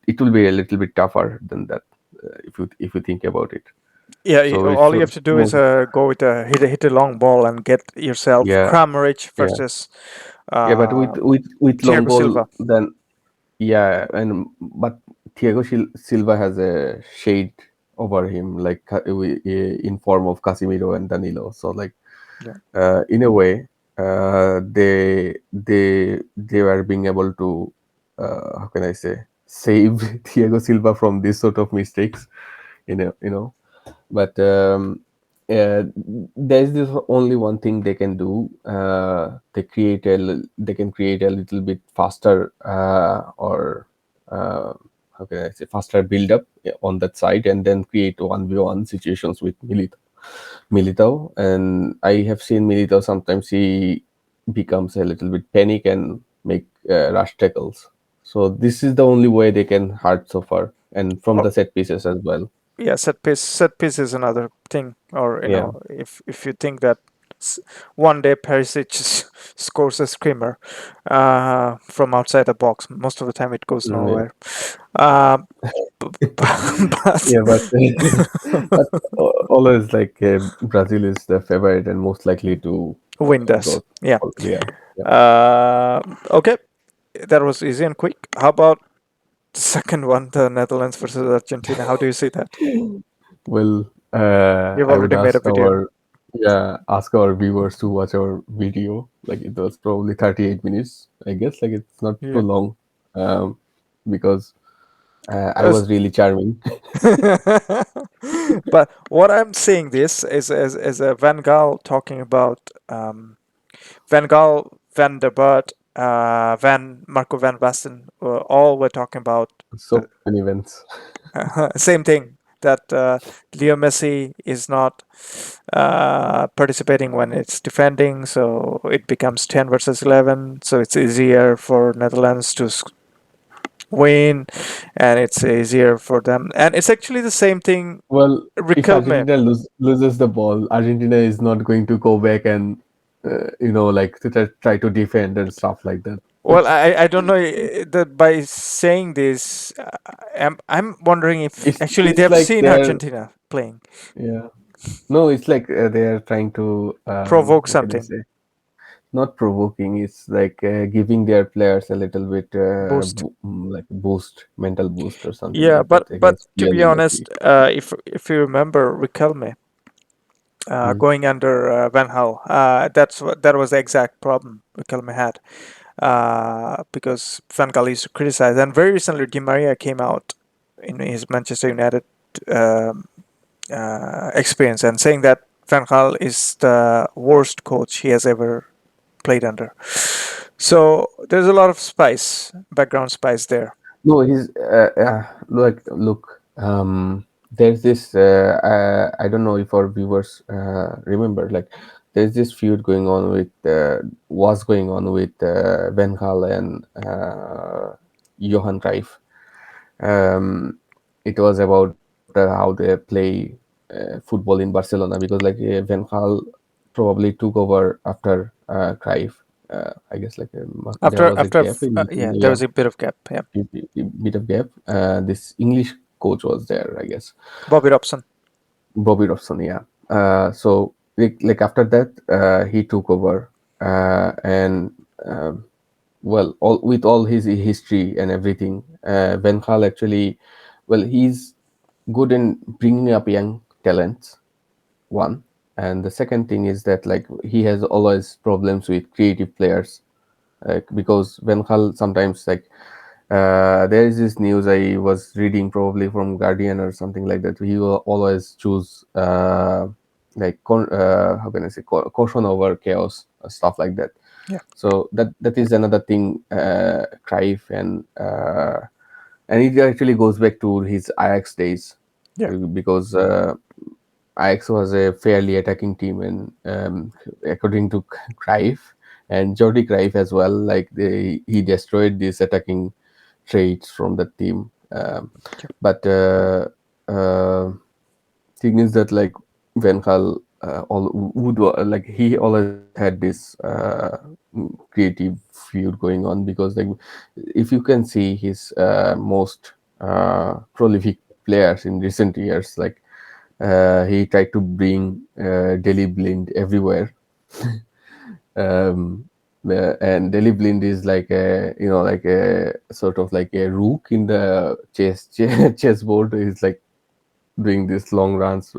it will be a little bit tougher than that if you think about it. Yeah, So if all you have to do is most, go with a hit a long ball and get yourself yeah, Kramaric yeah, versus yeah, but uh, with long Thiago ball, Silva. then yeah, and but Silva has a shade over him, like in form of Casemiro and Danilo. So like Yeah. in a way, they were being able to how can I say, save Thiago Silva from this sort of mistakes. But there's this only one thing they can do. They can create a little bit faster or how can I say, faster build up on that side, and then create 1v1 situations with Militao. And I have seen Militao sometimes he becomes a little bit panic and make rush tackles. So this is the only way they can hurt so far, and from Or, the set pieces as well. yeah, set piece is another thing. Or Yeah. if you think that s- one day Perisic scores a screamer from outside the box, most of the time it goes Yeah. nowhere. Uh, but Yeah, but but always like Brazil is the favorite and most likely to win this. go. Yeah. Yeah, yeah. Uh, okay, that was easy and quick. How about the second one, the Netherlands versus Argentina? How do you see that? Well, You've I would already made a video. ask our viewers to watch our video. Like it was probably 38 minutes. I guess like it's not too Yeah. long, because I As- was really charming. but what I'm seeing this is as a Van Gaal talking about Van Gaal, Van der Bart, Marco van Basten, all were talking about So many events. same thing that Leo Messi is not participating when it's defending, so it becomes 10 versus 11. So it's easier for Netherlands to win, and it's easier for them. And it's actually the same thing. Well, if Riquelme. Argentina loses the ball, Argentina is not going to go back and like to try to defend and stuff like that. Well, I don't know that by saying this, I'm wondering if It actually seems they've like seen they're, Argentina playing. yeah. No, it's like they are trying to Provoke how can I something. say, not provoking. It's like giving their players a little bit Boost. like boost, mental boost or something Yeah, like that but against to real be honest, Messi. if you remember Riquelme Mm. going under Van Gaal, that was the exact problem Riquelme had, because Van Gaal used to criticize. And very recently, Di Maria came out in his Manchester United um, experience and saying that Van Gaal is the worst coach he has ever played under. So there's a lot of spice, background spice there. No, he's look. There's this. I don't know if our viewers remember. Like, there's this feud going on with was going on with Van Gaal and Johan Cruyff. Um, it was about how they play football in Barcelona, because like Van Gaal probably took over after Cruyff. I guess like there After was a after gap in between. yeah, there Yeah, was a bit of gap. Yeah, bit of gap. This English coach was there, I guess, Bobby Robson. Bobby Robson. Yeah. So like after that, he took over, and well, all with all his history and everything, Van Gaal actually, well, he's good in bringing up young talents. One, and the second thing is that like he has always problems with creative players, because Van Gaal sometimes like there is this news I was reading probably from Guardian or something like that. He will always choose how can I say, caution over chaos, stuff like that. Yeah, So that is another thing, Cruyff, and it actually goes back to his Ajax days, yeah. because Ajax was a fairly attacking team, and according to Cruyff and Jordi Cruyff as well, like he destroyed these attacking traits from the team. But thing is that like Van Gaal like he always had this creative feud going on, because like if you can see his most prolific players in recent years, like he tried to bring Delhi Blind everywhere. um, and Delhi Blind is like a, like a sort of like a rook in the chessboard. He's like doing these long runs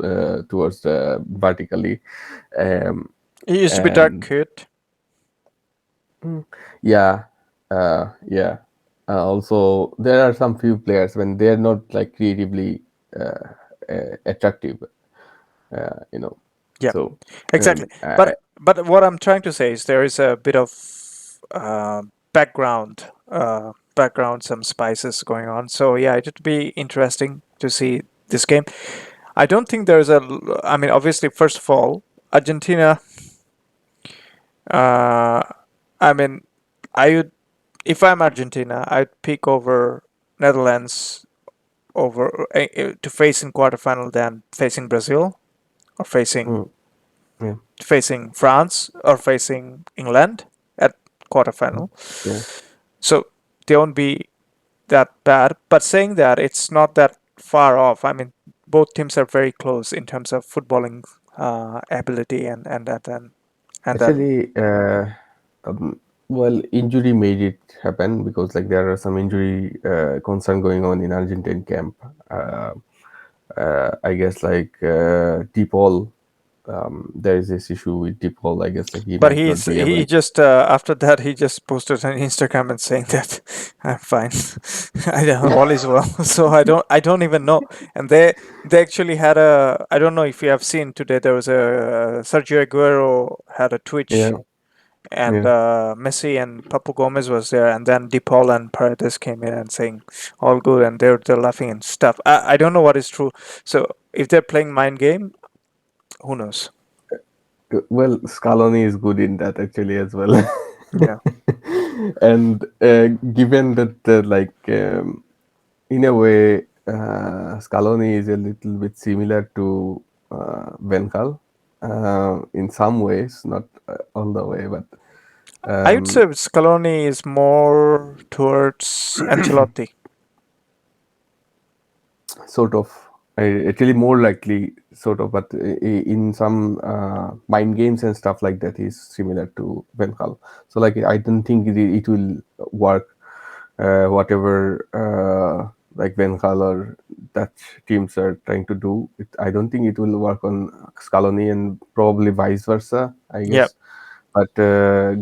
towards vertically, um, He used to be dark and cute. yeah, yeah. Also, there are some few players when they're not like creatively attractive, you know. Yeah, So, exactly. I, But what I'm trying to say is there is a bit of background, some spices going on. So yeah, it would be interesting to see this game. I don't think there's a. I mean, obviously, first of all, Argentina. Uh, I mean, I would, if I'm Argentina, I'd pick over Netherlands over to face in quarterfinal than facing Brazil or facing mm, yeah, France or facing England at mm, quarterfinal. yeah. So they won't be that bad. But saying that, it's not that far off. I mean, both teams are very close in terms of footballing ability and then Actually, well, injury made it happen, because like there are some injury concern going on in Argentine camp. Uh, I guess like Depaul, there is this issue with Depaul. I guess like he but might not be able. he just after that he just posted on Instagram and saying that I'm fine. I don't, all is well. So I don't even know. And they actually had a, I don't know if you have seen today, there was a Sergio Aguero had a Yeah, Twitch, and yeah. Messi and Papu Gomez was there, and then DePaul and Paredes came in and saying all good, and they're laughing and stuff. I don't know what is true. So if they're playing mind game, who knows? Well, Scaloni is good in that actually as well. Yeah. And given that like in a way, Scaloni is a little bit similar to Van Gaal in some ways, not all the way, but I would say um, Scaloni is more towards Ancelotti. sort of. Actually more likely sort of, but in some mind games and stuff like that, he's similar to Van Gaal. So like I don't think it will work. Whatever like Van Gaal or Dutch teams are trying to do, I don't think it will work on Scaloni, and probably vice versa, I Yeah, guess. But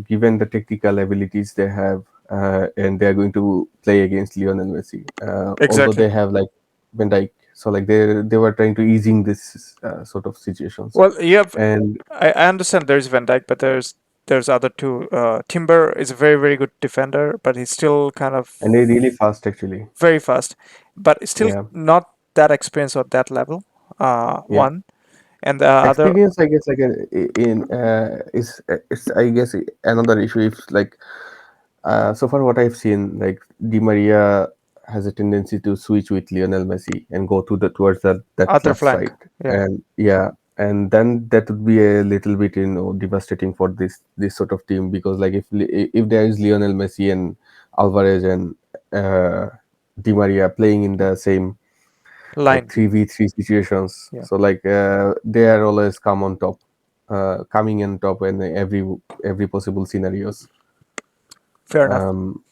given the technical abilities they have, and they are going to play against Lionel Messi, although exactly. they have like Van Dijk, so like they were trying to easing this sort of situations, Well, you have. and I understand there's Van Dijk, but there's other two. Timber is a very very good defender, but he's still kind of they're really fast actually. very fast, but still Yeah, not that experienced at that level. yeah. One and the other Experience, I guess, like in is I guess another issue. If like so far what I've seen, like Di Maria has a tendency to switch with Lionel Messi and go to the towards that other left flank. side, Yeah, and yeah, and then that would be a little bit devastating for this sort of team, because like if there is Lionel Messi and Alvarez and uh, Di Maria playing in the same like line. 3v3 situations, Yeah, so like they are always coming on top in every possible scenarios. fair enough. um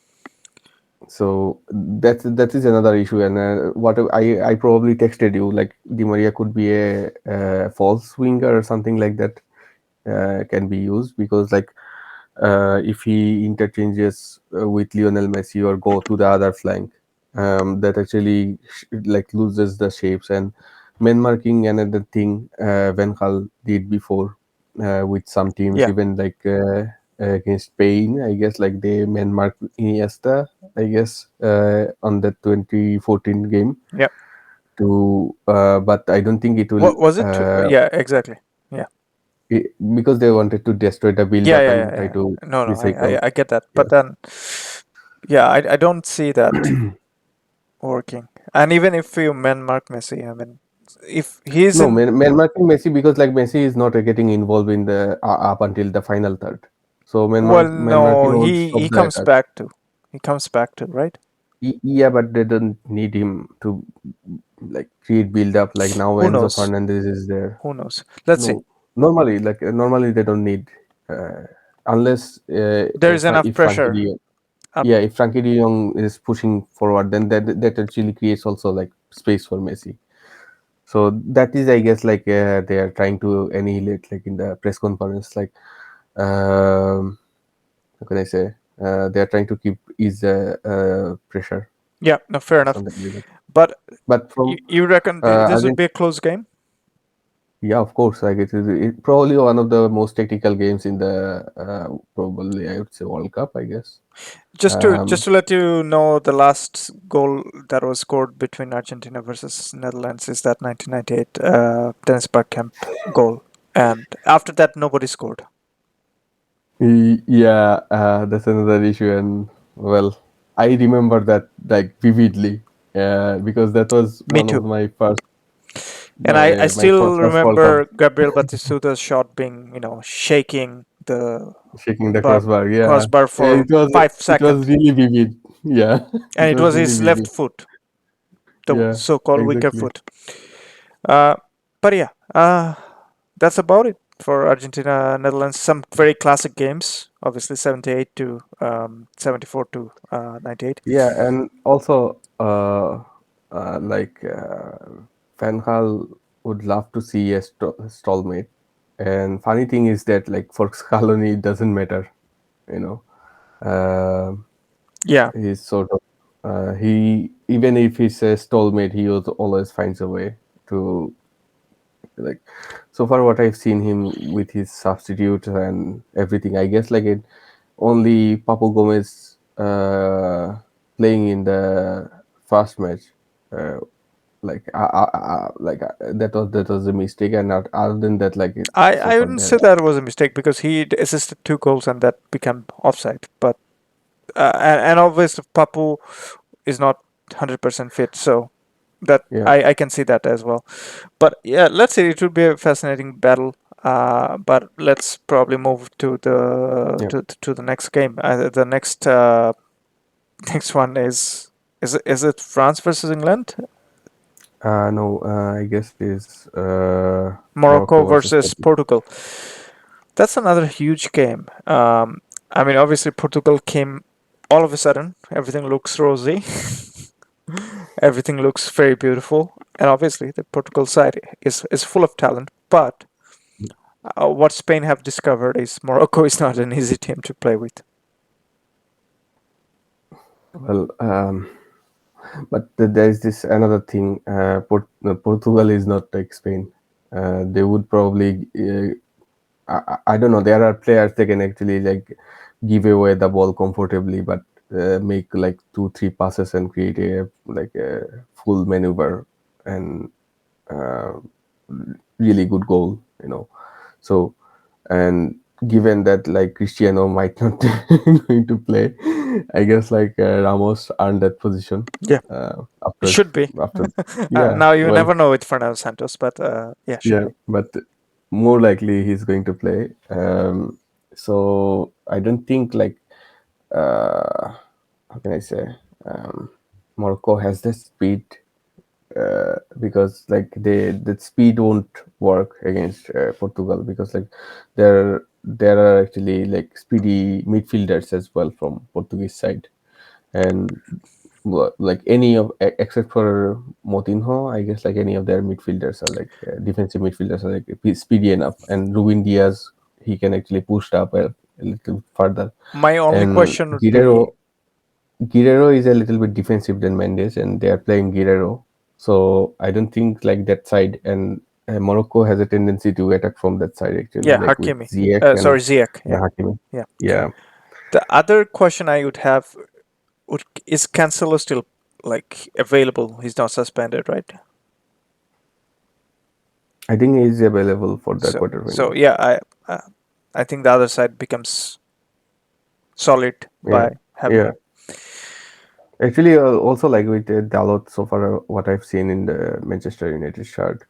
so that is another issue, and what I probably texted you, like Di Maria could be a false winger or something like that, can be used, because like if he interchanges with Lionel Messi or go to the other flank, that actually like loses the shapes. And man marking, another thing Van Gaal did before with some teams, Yeah, even like against Spain, I guess, like they man marked Iniesta, I guess, on the 2014 game yeah. to, but I don't think it will. What was it? Yeah, exactly. Yeah, Because they wanted to destroy the build yeah, up yeah, yeah, and try yeah. to No, no, recycle. I get that, Yeah. but then, yeah, I don't see that working. And even if you man mark Messi, I mean, if he's No, in, man marking Messi, because like Messi is not getting involved in the up until the final third. So well, man no, marking will he stop the comes attack. back to, he comes back to, right? Yeah, but they don't need him to like create build up. Like now Who Enzo knows? Fernandez is there. Who knows? Let's see. No, normally like normally they don't need unless There is enough if Frankie pressure De Jong, up. yeah, if Frankie De Jong is pushing forward, then that actually creates also like space for Messi. So that is, I guess, like they are trying to annihilate, like in the press conference, like how can I say? They are trying to keep ease the pressure, Yeah, no, fair enough. something like that. But But from you reckon this would Argent, be a close game? yeah, of course, like probably one of the most technical games in the probably I would say World Cup, I guess. Just Um, to let you know, the last goal that was scored between Argentina versus Netherlands is that 1998 Dennis Bergkamp goal, and after that nobody scored. yeah, that's another issue, and well, I remember that like vividly, because that was Me one of too. my first And I my still first World Cup. remember Gabriel Batistuta's shot being, shaking the Shaking the bar, crossbar, yeah. crossbar for It was five it was seconds, really vivid. Yeah, and it it was was really his left vivid. foot, the Yeah, so-called weaker exactly. foot. Uh, but yeah, that's about it for Argentina Netherlands. Some very classic games, obviously 78 to 74 to 98. Yeah, and also like Van Gaal would love to see a stallmate. And funny thing is that like for Scaloni it doesn't matter, you know. Uh, Yeah, he's sort of he, even if he's a stallmate, he always finds a way to like, so far what I've seen him with his substitute and everything, I guess like it only Papu Gomez playing in the first match, uh, that was a mistake, and not, other than that, like it so I far wouldn't that. say that was a mistake because he assisted two goals and that became offside. But and obviously Papu is not 100% fit, so that Yeah, I can see that as well. But yeah, let's say it will be a fascinating battle. But let's probably move to yeah. the next game. The next next one is it France versus England? No, I guess it is Morocco Morocco versus versus Portugal. Portugal. That's another huge game. I mean, obviously Portugal came all of a sudden. Everything looks rosy. Everything looks very beautiful, and obviously the Portugal side is full of talent. But what Spain have discovered is Morocco is not an easy team to play with. Well, but there is this another thing. Portugal is not like Spain. They would probably. I don't know. There are players they can actually like give away the ball comfortably, but make like 2 3 passes and create a like a full maneuver and uh, really good goal. So and given that like Cristiano might not going to play, I guess like Ramos earned that position Yeah, it after should be. after yeah, Now you well, never know with Fernando Santos, but yeah, should yeah, be. but more likely he's going to play. So I don't think like uh, how can I say, um, Morocco has the speed, because like the speed won't work against Portugal, because like there are actually like speedy midfielders as well from Portuguese side. And like any of except for Motinho, I guess like any of their midfielders are like defensive midfielders are like speedy enough, and Ruben Diaz, he can actually push up a little further. My only And question would be, Guerrero is a little bit defensive than Mendes, and they are playing Guerrero. So I don't think like that side, and Morocco has a tendency to attack from that side actually, yeah, like with Hakimi. Ziyech Sorry, Ziyech. Yeah, Hakimi. yeah. Yeah, The other question I would have is Cancelo still like available? He's not suspended, right? I think he is available for the So quarter so final. yeah, I think the other side becomes solid Yeah, by having yeah. him. Actually, also like with Dalot, so far what I've seen in the Manchester United shirt,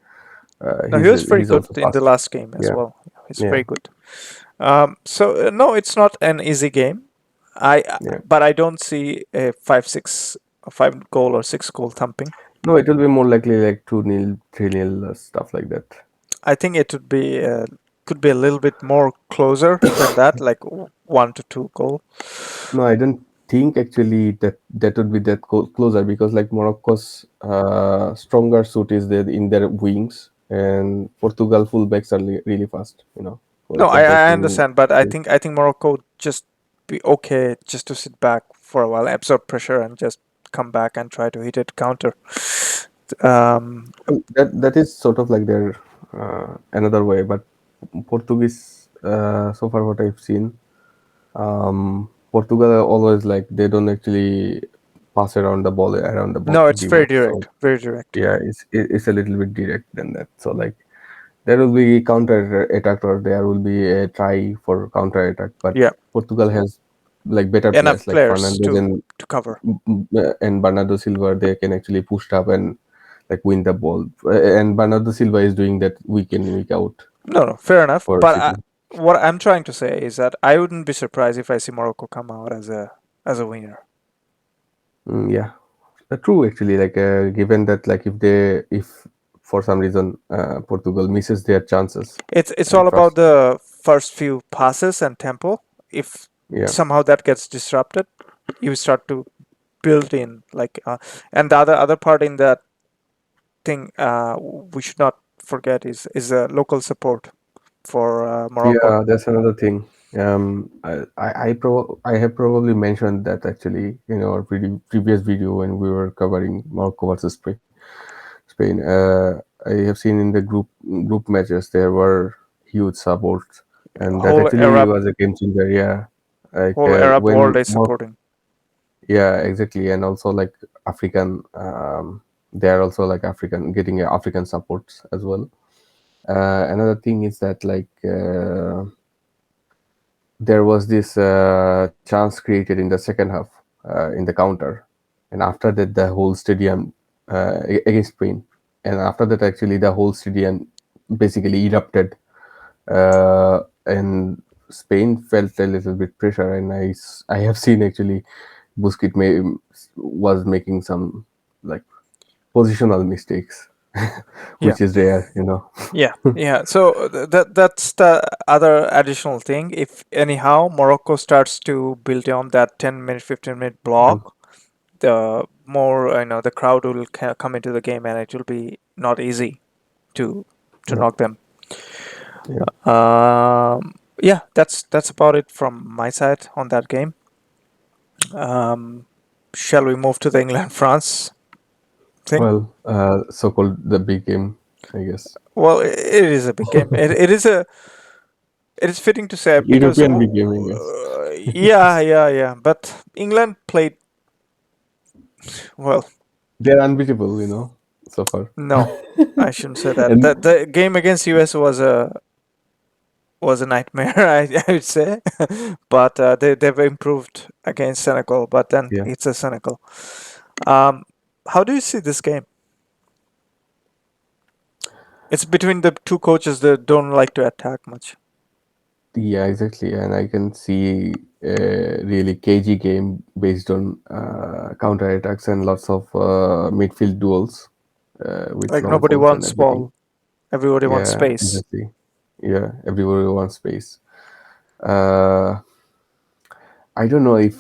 No, he was very he's good also in the fast. last game as Yeah, well. He's yeah, very good. So no, it's not an easy game. yeah. But I don't see a 5-6, a 5 goal or 6 goal thumping. No, it will be more likely like 2-0, 3-0, stuff like that. I think it would be could be a little bit more closer than that, like 1 to 2 goal. No, I don't think actually that would be that closer, because like Morocco's stronger suit is there in their wings, and Portugal fullbacks are really fast. No, What I've I seen. understand, but I think Morocco would just be okay just to sit back for a while, absorb pressure, and just come back and try to hit it counter. Um, That is sort of like their another way, but Portuguese, so far what I've seen, Portugal are always like they don't actually pass around the ball around the no, it's the very box. So direct, very direct. yeah, it's a little bit direct than that. So like there will be counter attack, or there will be a try for counter attack, but Yeah, Portugal has like better enough players like players Fernandez to cover. and Bernardo Silva. They can actually push up and like win the ball. And Bernardo Silva is doing that week in week out No, no, fair enough. for But City. what I'm trying to say is that I wouldn't be surprised if I see Morocco come out as a winner. Yeah, true actually. Like given that like if for some reason Portugal misses their chances It's and all about first, the first few passes and tempo. If yeah, somehow that gets disrupted, you start to build in and the other part in that thing we should not forget is local support for Morocco. yeah, that's another thing. I have probably mentioned that actually in our previous video when we were covering Morocco versus Spain. I have seen in the group matches there were huge supports, and that Whole actually Arab was a game changer. Yeah, like whole Arab world when is more, supporting. yeah, exactly, and also like African, they are also like African getting African supports as well. Another thing is that like there was this chance created in the second half in the counter, and after that the whole stadium against Spain, and after that actually the whole stadium basically erupted, and Spain felt a little bit pressure, and I have seen actually Busquets was making some like positional mistakes, Yeah. which is rare, you know. Yeah, yeah. So that's the other additional thing. If anyhow Morocco starts to build on that 10-minute, 15-minute Yeah, block, the more the crowd will come into the game, and it will be not easy to yeah, knock them. yeah. Yeah, that's about it from my side on that game. Um, shall we move to the England France thing? Well, so-called the big game, I guess. Well, it is a big game. It is fitting to say because European big game, I guess. yeah, yeah, yeah. But England played well. They're unbeatable, you know, so far. No, I shouldn't say that. And The game against US was a nightmare. I would say, but they've improved against Senegal. But then yeah, it's a Senegal. Um, how do you see this game? It's between the two coaches that don't like to attack much. yeah, exactly. And I can see a really cagey game based on counter attacks and lots of midfield duels with Like long nobody balls and wants everything. ball. Everybody wants Yeah, space. exactly. Yeah, everybody wants space. Uh, I don't know if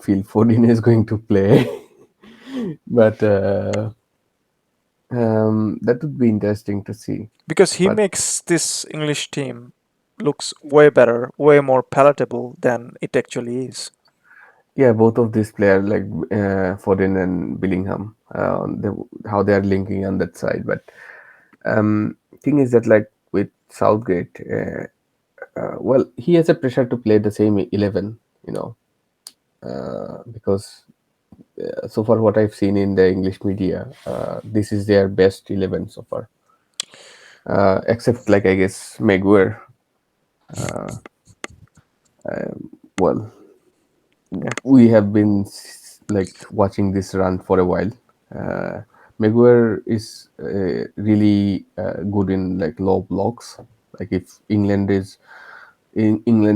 Phil Foden is going to play, but that would be interesting to see. Because he But makes this English team looks way better, way more palatable than it actually is. yeah, both of these players like Foden and Billingham, how they are linking on that side. But thing is that like with Southgate, well, he has a pressure to play the same 11, you know, because so far what I've seen in the English media, this is their best 11 so far, except like I guess Maguire. Well, Yeah, we have been like watching this run for a while. Uh, Maguire is really good in like low blocks. Like if England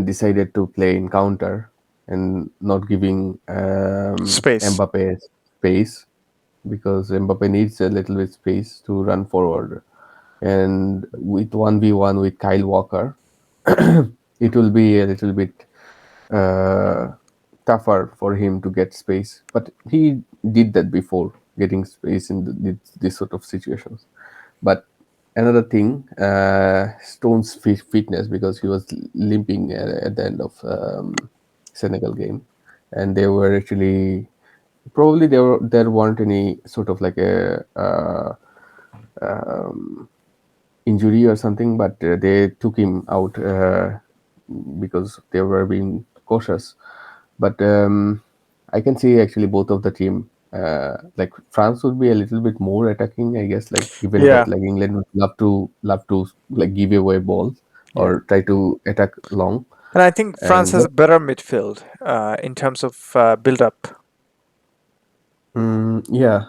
decided to play in counter and not giving space. Mbappe space because Mbappe needs a little bit space to run forward. And with 1v1 with Kyle Walker, it will be a little bit uh, tougher for him to get space. But he did that before, getting space in this sort of situations. But another thing, Stone's fitness, because he was limping at the end of Senegal game, and they were actually probably there weren't any sort of like a injury or something, but they took him out because they were being cautious. But I can see actually both of the team. Like France would be a little bit more attacking, I guess. Like given Yeah, that like England would love to like give away balls yeah. or try to attack long. And I think France And has a better midfield in terms of build up. yeah,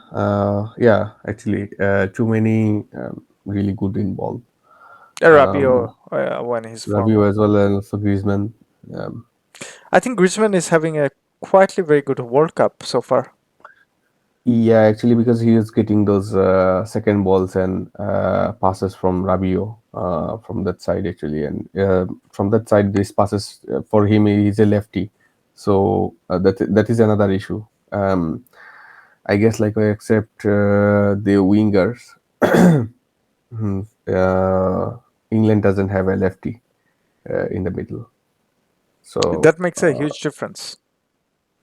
yeah, actually, too many really good in ball. Rabiot when his form. Rabiot as well, and also Griezmann. Um, I think Griezmann is having a quietly very good World Cup so far. Yeah, actually, because he is getting those second balls and passes from Rabiot from that side actually, and from that side, this passes for him. He's a lefty, so that is another issue. I guess like except the wingers, England doesn't have a lefty in the middle. So That makes a huge difference.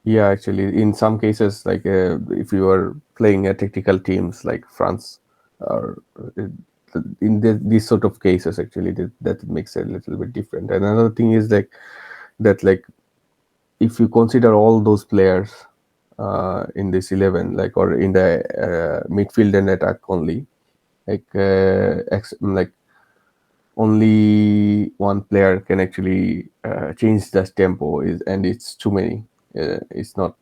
yeah, actually, in some cases, like if you are playing a tactical teams like France, or in these sort of cases, actually, that makes it a little bit different. And another thing is like that, like if you consider all those players in this 11, like or in the midfield and attack only, like like only one player can actually change the tempo is and it's too many it's not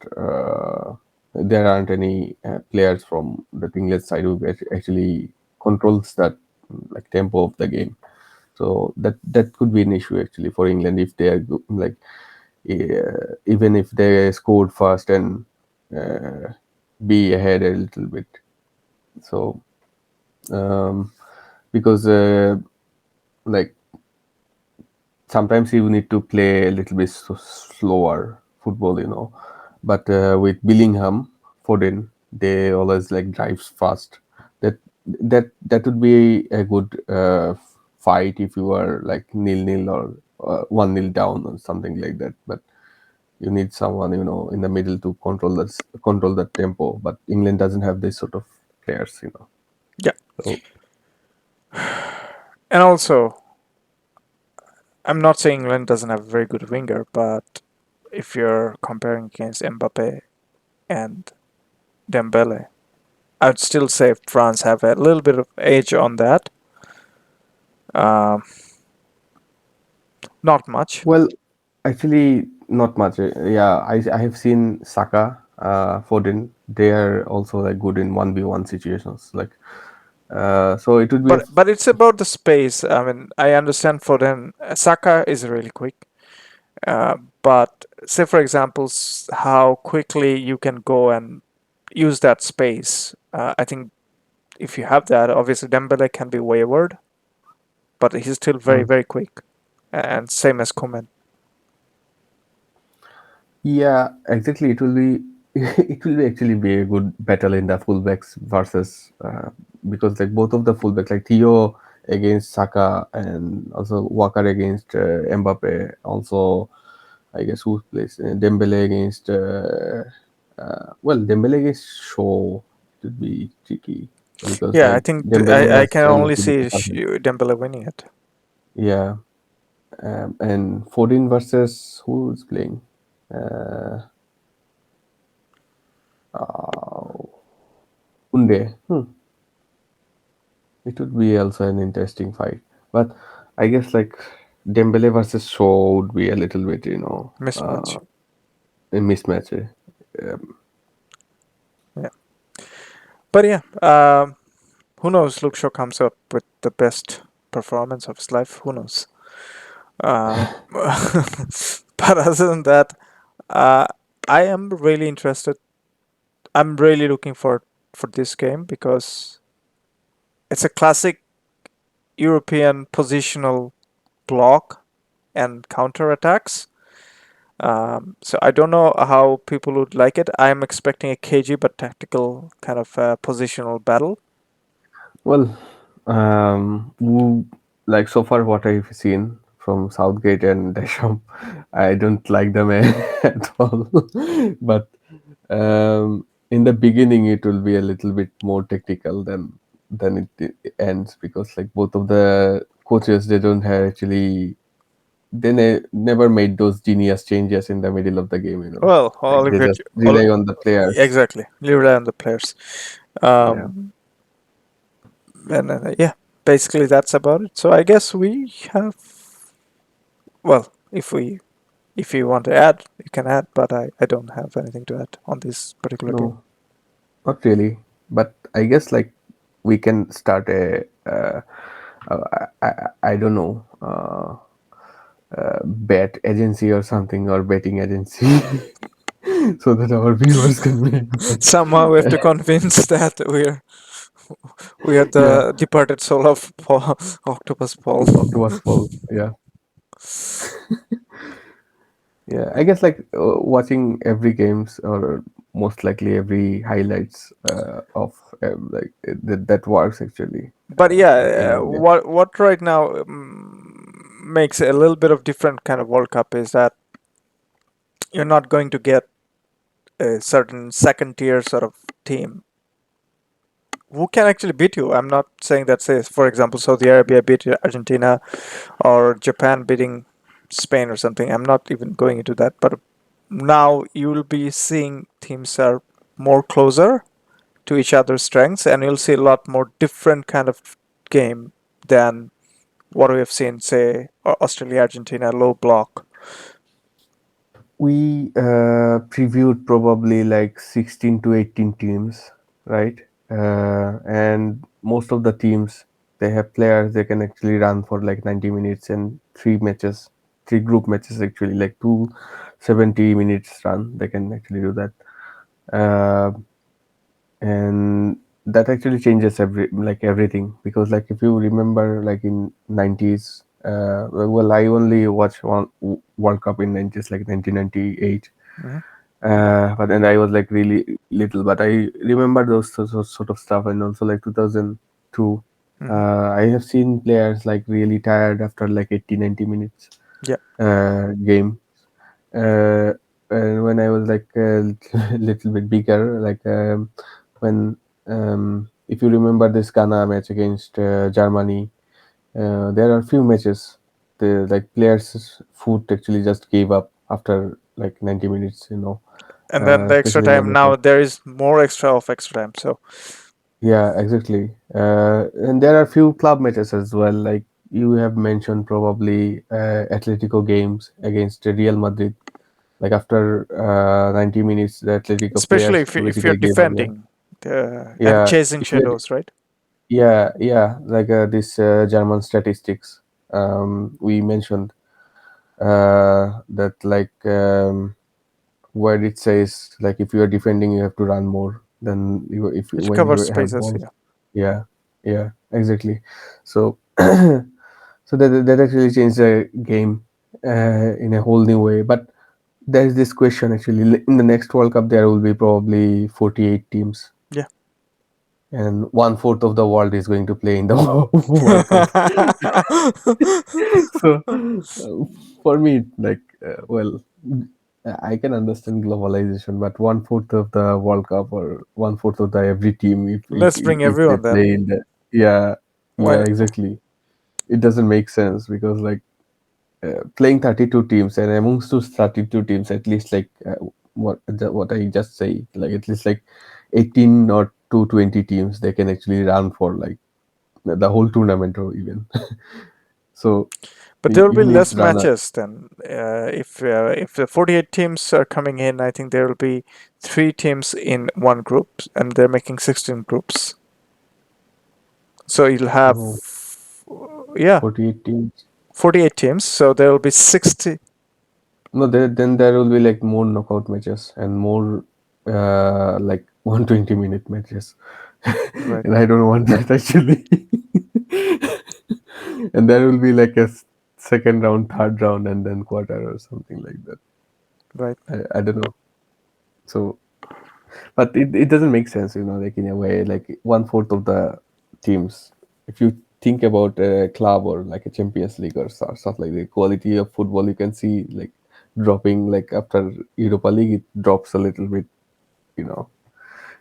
there aren't any players from the English side who actually controls that like tempo of the game, so that could be an issue actually for England if they are like even if they scored fast and uh, be ahead a little bit. So because like sometimes you need to play a little bit slower football, But with Billingham, Foden, they always like drives fast. That that would be a good fight if you are like nil-nil or 1-0 down or something like that. But you need someone in the middle to control the tempo. But England doesn't have this sort of players. Yeah, So and also I'm not saying England doesn't have a very good winger, but if you're comparing against Mbappe and Dembele, I'd still say France have a little bit of edge on that. Um, not much, well, actually, not much. Yeah, I have seen Saka, Foden. They are also like good in 1v1 situations. Like, so it would be but it's about the space. I mean, I understand for them, Saka is really quick. But say, for example, how quickly you can go and use that space. I think if you have that, obviously Dembele can be wayward, but he's still very, Mm. very quick. And same as Koeman. Yeah, exactly. It will be it will be actually be a good battle in the fullbacks versus because like both of the fullbacks like Theo against Saka and also Walker against Mbappe. Also, I guess who plays Dembele against well Dembele against Shaw would be tricky because Yeah, I like think Dembele I was can a only little bit see perfect. Dembele winning it. Yeah, and 14 versus who's playing? Uh, Unde. It would be also an interesting fight, but I guess like Dembele versus Shaw would be a little bit Mismatch. a mismatch. Yeah. But yeah, who knows? Luke Shaw comes up with the best performance of his life. Who knows? But other than that, uh, I am really interested. I'm really looking for this game because it's a classic European positional block and counter attacks. So I don't know how people would like it. I'm expecting a cagey but tactical kind of positional battle. Well, like so far what I've seen from Southgate and Deschamps, I don't like them at all. But in the beginning, it will be a little bit more technical than it ends because like both of the coaches, they don't have actually never made those genius changes in the middle of the game. Well, Like they Oliver, just rely on the players. exactly. You rely on the players. Yeah. Um, and yeah, basically that's about it. So I guess we have. Well, if you want to add, you can add, but I don't have anything to add on this particular game. No, not really, but I guess like we can start a I don't know bet agency or something or betting agency so that our viewers can make Somehow we have to convince that we are yeah the departed soul of Paul, Octopus Paul. Octopus Fall. Yeah, yeah. I guess like watching every games or most likely every highlights of that works actually But yeah, in a way. what right now makes a little bit of different kind of World Cup is that you're not going to get a certain second tier sort of team who can actually beat you. I'm not saying that, say, for example, Saudi Arabia beat Argentina or Japan beating Spain or something. I'm not even going into that. But now you will be seeing teams are more closer to each other's strengths, and you'll see a lot more different kind of game than what we have seen, say, Australia, Argentina, low block. We previewed probably like 16 to 18 teams, right? And most of the teams, they have players they can actually run for like 90 minutes and three group matches actually, like 270 minutes run. They can actually do that. Uh, and that actually changes everything, because like if you remember like in 90s, well, I only watched one World Cup in 90s, like 1998. Hmm. But then I was like really little, but I remember those sort of stuff. And also like 2002, Hmm. I have seen players like really tired after like 80 90 minutes Yeah. game. uh, and when I was like a little bit bigger, like when if you remember this Ghana match against Germany, there are few matches the like players' foot actually just gave up after like 90 minutes, And then the extra especially when time. they Now talk. there is more extra of extra time. So Yeah, exactly. And there are few club matches as well. Like you have mentioned, probably Atletico games against Real Madrid. Like after 90 minutes, the Atletico especially players if you're basically gave up. Yeah, defending and yeah. chasing If you had, shadows, right? yeah, like this German statistics we mentioned, that like where it says like if you are defending, you have to run more than if Which when you covers have spaces. balls. Yeah. Yeah, yeah, exactly. So so that actually changed the game in a whole new way. But there is this question actually, in the next World Cup there will be probably 48 teams, Yeah. and one fourth of the world is going to play in the World Cup. So for me, like, well, I can understand globalization, but one fourth of the World Cup or one fourth of the every team, Let's bring if they everyone then. play in the, yeah, Why yeah, not? exactly, it doesn't make sense, because like playing 32 teams, and amongst those 32 teams, at least like what I just say, like at least like 18 or to 20 teams, they can actually run for like the whole tournament or even. So But there will you be need less runner. matches then. If the 48 teams are coming in, I think there will be three teams in one group, and they're making 16 groups. So you'll have, Oh, yeah, 48 teams. 48 teams. So there will be 60. No, then there will be like more knockout matches and more like 120-minute matches. Right. And I don't want that actually. And there will be like a second round, third round, and then quarter or something like that. Right. I don't know. So, but it doesn't make sense, like in a way, like one fourth of the teams. If you think about a club or like a Champions League or stuff like the quality of football, you can see like dropping, like after Europa League, it drops a little bit, you know.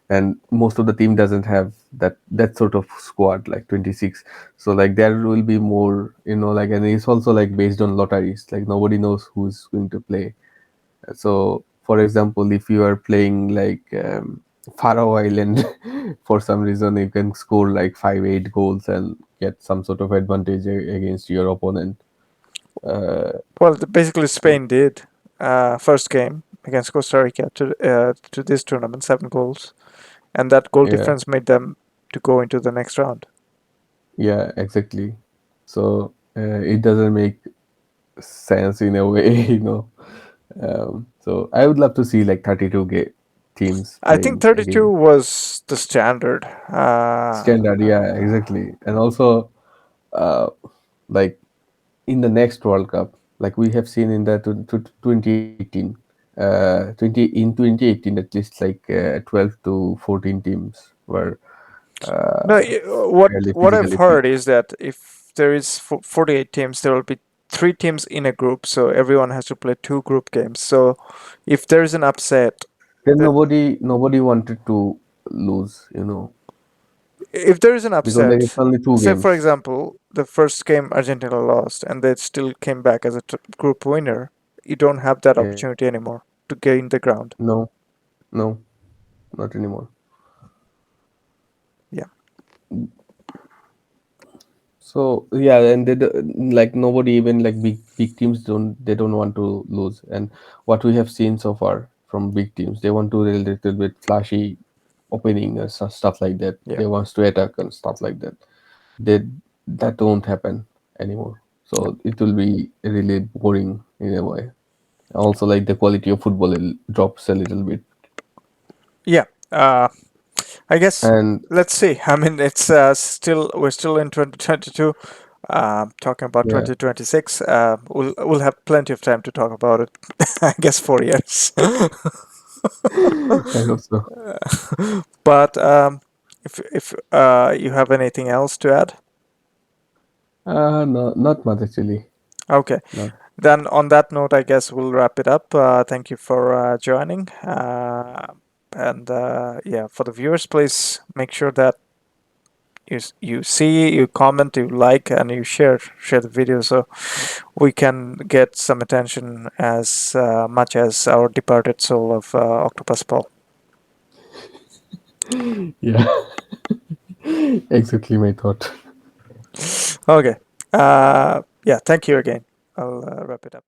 And most of the team doesn't have that sort of squad, like 26. So like there will be more, like, and it's also like based on lotteries, like nobody knows who's going to play. So, for example, if you are playing like Faroe Island, for some reason you can score like 5 8 goals and get some sort of advantage against your opponent. Uh, Well, basically, so Spain did. First game against Costa Rica to this tournament, 7 goals, and that goal yeah, difference made them to go into the next round. yeah, exactly. So it doesn't make sense in a way, So I would love to see like 32 teams I think playing 32 again. was the standard. Standard, yeah, exactly. And also, uh, like in the next World Cup, like we have seen in the 2018, 2018 at least like 12 to 14 teams were No, uh, fairly what I've physically fit. heard is that if there is 48 teams, there will be three teams in a group, so everyone has to play two group games. So if there is an upset, Then that nobody wanted to lose, if there is an because like it's upset, only two say for games. example, the first game Argentina lost and they still came back as a group winner, you don't have that Yeah, opportunity anymore to gain the ground. no, no, not anymore. Yeah. So yeah, and like nobody, even like big teams, don't want to lose. And what we have seen so far from big teams, they want to a little bit flashy opening and stuff like that. Yeah. They wants to attack and stuff like that. They That won't happen anymore. Yeah. So it will be really boring in a way. Also, like the quality of football drops a little bit. Yeah. I guess And let's see. I mean, it's still we're still in 2022. Talking about yeah, 2026, we'll have plenty of time to talk about it. I guess 4 years. I hope so. But if you have anything else to add, No, not much actually. okay. Not. Then on that note, I guess we'll wrap it up. Thank you for joining. And yeah, for the viewers, please make sure that you see, you comment, you like, and you share the video so we can get some attention as much as our departed soul of Octopus Paul. Yeah, exactly my thought. Okay. Yeah. Thank you again. I'll wrap it up.